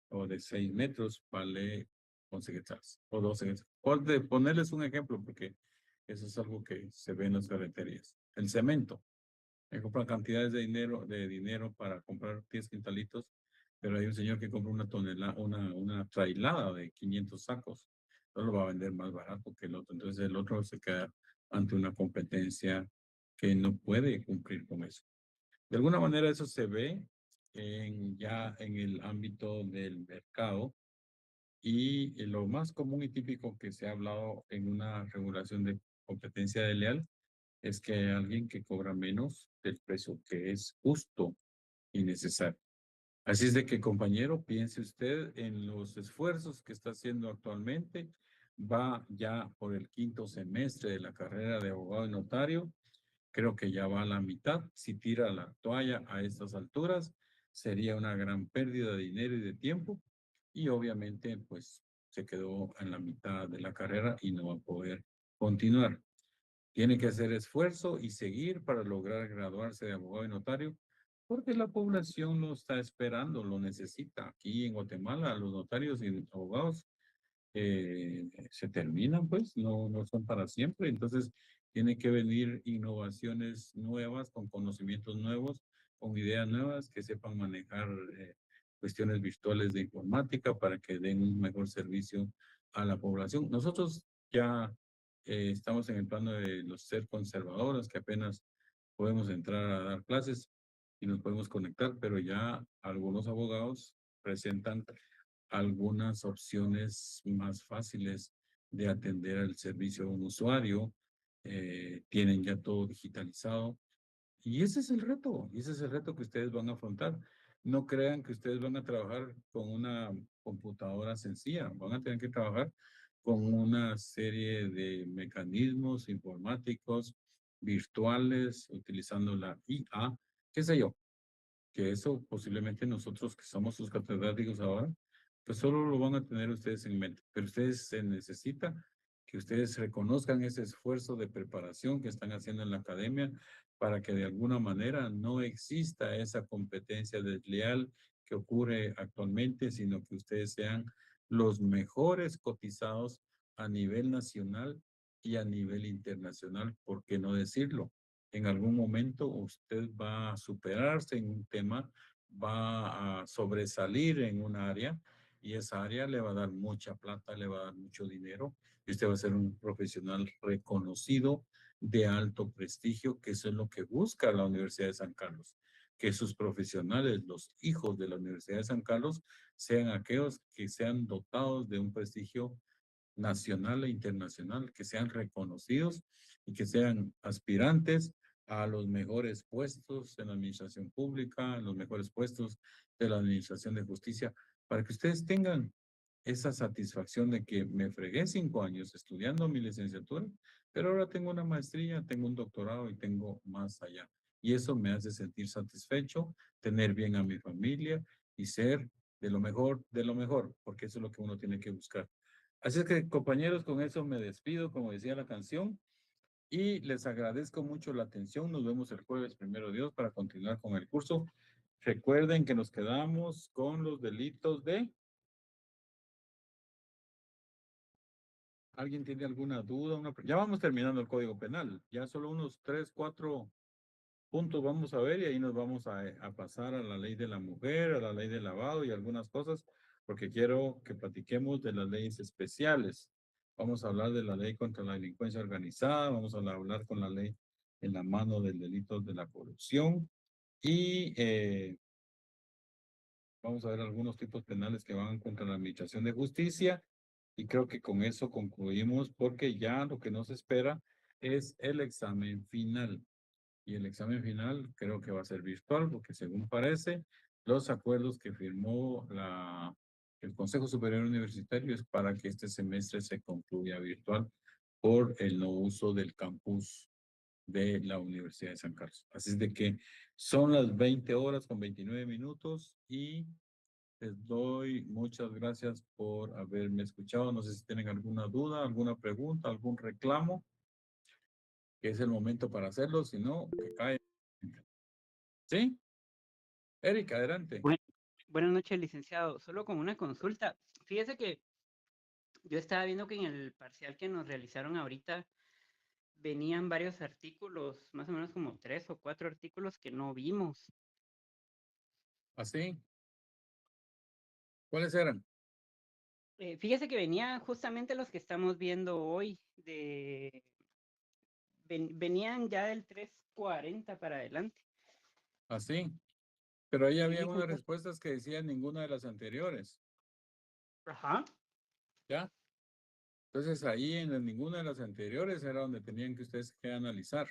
A: o de 6 metros vale 11 quetzales o 12 quetzales. Por ponerles un ejemplo, porque eso es algo que se ve en las ferreterías. El cemento. Me compran cantidades de dinero para comprar 10 quintalitos, pero hay un señor que compra una trailada de 500 sacos. No lo va a vender más barato que el otro. Entonces el otro se queda ante una competencia que no puede cumplir con eso. De alguna manera eso se ve ya en el ámbito del mercado y lo más común y típico que se ha hablado en una regulación de competencia desleal es que hay alguien que cobra menos del precio que es justo y necesario. Así es de que, compañero, piense usted en los esfuerzos que está haciendo actualmente. Va ya por el 5º semestre de la carrera de abogado y notario. Creo que ya va a la mitad. Si tira la toalla a estas alturas, sería una gran pérdida de dinero y de tiempo. Y obviamente, pues, se quedó en la mitad de la carrera y no va a poder continuar. Tiene que hacer esfuerzo y seguir para lograr graduarse de abogado y notario, porque la población lo está esperando, lo necesita. Aquí en Guatemala, los notarios y abogados se terminan, pues, no son para siempre. Entonces, tiene que venir innovaciones nuevas, con conocimientos nuevos, con ideas nuevas, que sepan manejar cuestiones virtuales de informática para que den un mejor servicio a la población. Nosotros ya estamos en el plano de los ser conservadores, que apenas podemos entrar a dar clases y nos podemos conectar, pero ya algunos abogados presentan algunas opciones más fáciles de atender al servicio a un usuario, tienen ya todo digitalizado. Y ese es el reto, y ese es el reto que ustedes van a afrontar. No crean que ustedes van a trabajar con una computadora sencilla, van a tener que trabajar con una serie de mecanismos informáticos, virtuales, utilizando la IA, qué sé yo, que eso posiblemente nosotros que somos sus catedráticos ahora, pues solo lo van a tener ustedes en mente, pero ustedes se necesita que ustedes reconozcan ese esfuerzo de preparación que están haciendo en la academia para que de alguna manera no exista esa competencia desleal que ocurre actualmente, sino que ustedes sean los mejores cotizados a nivel nacional y a nivel internacional, ¿por qué no decirlo? En algún momento usted va a superarse en un tema, va a sobresalir en un área y esa área le va a dar mucha plata, le va a dar mucho dinero y usted va a ser un profesional reconocido de alto prestigio, que eso es lo que busca la Universidad de San Carlos, que sus profesionales, los hijos de la Universidad de San Carlos, sean aquellos que sean dotados de un prestigio nacional e internacional, que sean reconocidos y que sean aspirantes a los mejores puestos en la administración pública, en los mejores puestos de la administración de justicia, para que ustedes tengan esa satisfacción de que me fregué 5 años estudiando mi licenciatura, pero ahora tengo una maestría, tengo un doctorado y tengo más allá. Y eso me hace sentir satisfecho, tener bien a mi familia y ser de lo mejor, porque eso es lo que uno tiene que buscar. Así es que, compañeros, con eso me despido, como decía la canción, y les agradezco mucho la atención. Nos vemos el jueves, primero Dios, para continuar con el curso. Recuerden que nos quedamos con los delitos de... ¿Alguien tiene alguna duda? Ya vamos terminando el Código Penal. Ya solo unos 3, 4 puntos vamos a ver y ahí nos vamos a pasar a la ley de la mujer, a la ley del lavado y algunas cosas, porque quiero que platiquemos de las leyes especiales. Vamos a hablar de la ley contra la delincuencia organizada, vamos a hablar con la ley en la mano del delito de la corrupción y vamos a ver algunos tipos penales que van contra la administración de justicia y creo que con eso concluimos porque ya lo que nos espera es el examen final. Y el examen final creo que va a ser virtual porque según parece, los acuerdos que firmó el Consejo Superior Universitario es para que este semestre se concluya virtual por el no uso del campus de la Universidad de San Carlos. Así es de que son las 20 horas con 29 minutos y les doy muchas gracias por haberme escuchado. No sé si tienen alguna duda, alguna pregunta, algún reclamo, que es el momento para hacerlo. Si no, que cae. ¿Sí? Erika, adelante.
H: Buenas noches, licenciado. Solo con una consulta. Fíjese que yo estaba viendo que en el parcial que nos realizaron ahorita venían varios artículos, más o menos como 3 o 4 artículos que no vimos.
A: ¿Así? ¿Cuáles eran?
H: Fíjese que venían justamente los que estamos viendo hoy, venían ya del 340 para adelante.
A: ¿Así? Pero ahí había
H: Sí,
A: unas respuestas que decían ninguna de las anteriores.
H: Ajá.
A: ¿Ya? Entonces ahí en ninguna de las anteriores era donde tenían que ustedes que analizar.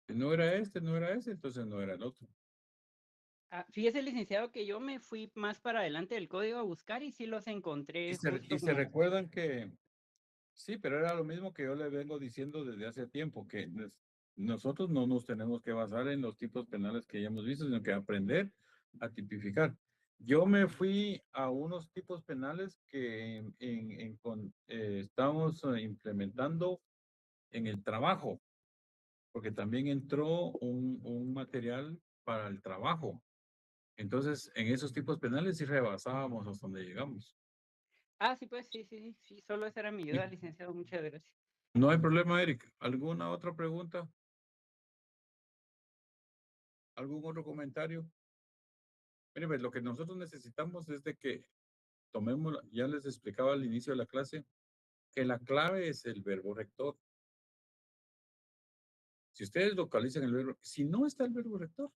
A: Si no era este, no era ese, entonces no era el otro.
H: Fíjese, licenciado, que yo me fui más para adelante del código a buscar y sí los encontré
A: Y se
H: como...
A: recuerdan que sí, pero era lo mismo que yo le vengo diciendo desde hace tiempo, que nosotros no nos tenemos que basar en los tipos penales que ya hemos visto, sino que aprender a tipificar. Yo me fui a unos tipos penales que estamos implementando en el trabajo, porque también entró un material para el trabajo. Entonces, en esos tipos penales sí rebasábamos hasta donde llegamos.
H: Sí, pues sí, solo esa era mi duda, licenciado, muchas gracias.
A: No hay problema, Eric. ¿Alguna otra pregunta? ¿Algún otro comentario? Mire, pues, lo que nosotros necesitamos es de que tomemos, ya les explicaba al inicio de la clase, que la clave es el verbo rector. Si ustedes localizan el verbo, si no está el verbo rector,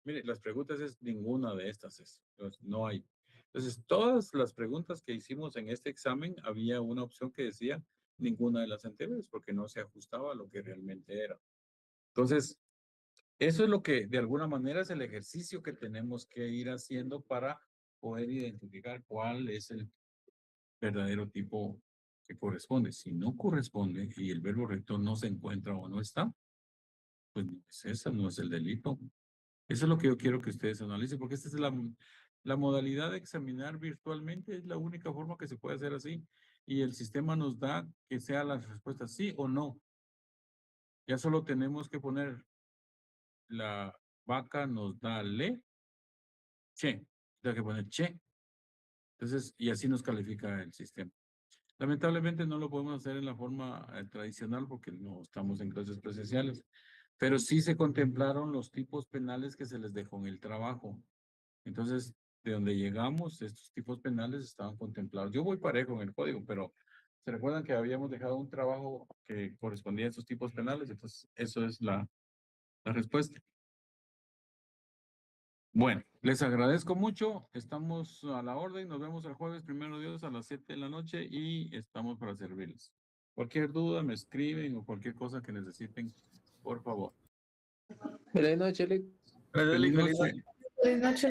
A: mire, las preguntas es ninguna de estas es, entonces, no hay. Entonces, todas las preguntas que hicimos en este examen, había una opción que decía ninguna de las anteriores, porque no se ajustaba a lo que realmente era. Entonces, eso es lo que de alguna manera es el ejercicio que tenemos que ir haciendo para poder identificar cuál es el verdadero tipo que corresponde. Si no corresponde y el verbo rector no se encuentra o no está, pues ese no es el delito. Eso es lo que yo quiero que ustedes analicen, porque esta es la modalidad de examinar virtualmente, es la única forma que se puede hacer así. Y el sistema nos da que sea las respuestas sí o no. Ya solo tenemos que poner la vaca nos da le, che. Tengo que poner che. Entonces, y así nos califica el sistema. Lamentablemente no lo podemos hacer en la forma tradicional porque no estamos en clases presenciales, pero sí se contemplaron los tipos penales que se les dejó en el trabajo. Entonces, de donde llegamos, estos tipos penales estaban contemplados. Yo voy parejo en el código, pero se recuerdan que habíamos dejado un trabajo que correspondía a esos tipos penales, entonces eso es la respuesta. Bueno, les agradezco mucho. Estamos a la orden. Nos vemos el jueves, primero Dios, a las 7 de la noche y estamos para servirles. Cualquier duda me escriben o cualquier cosa que necesiten, por favor.
I: Feliz noche, Lick.
A: Feliz noche.
C: Buenas noches.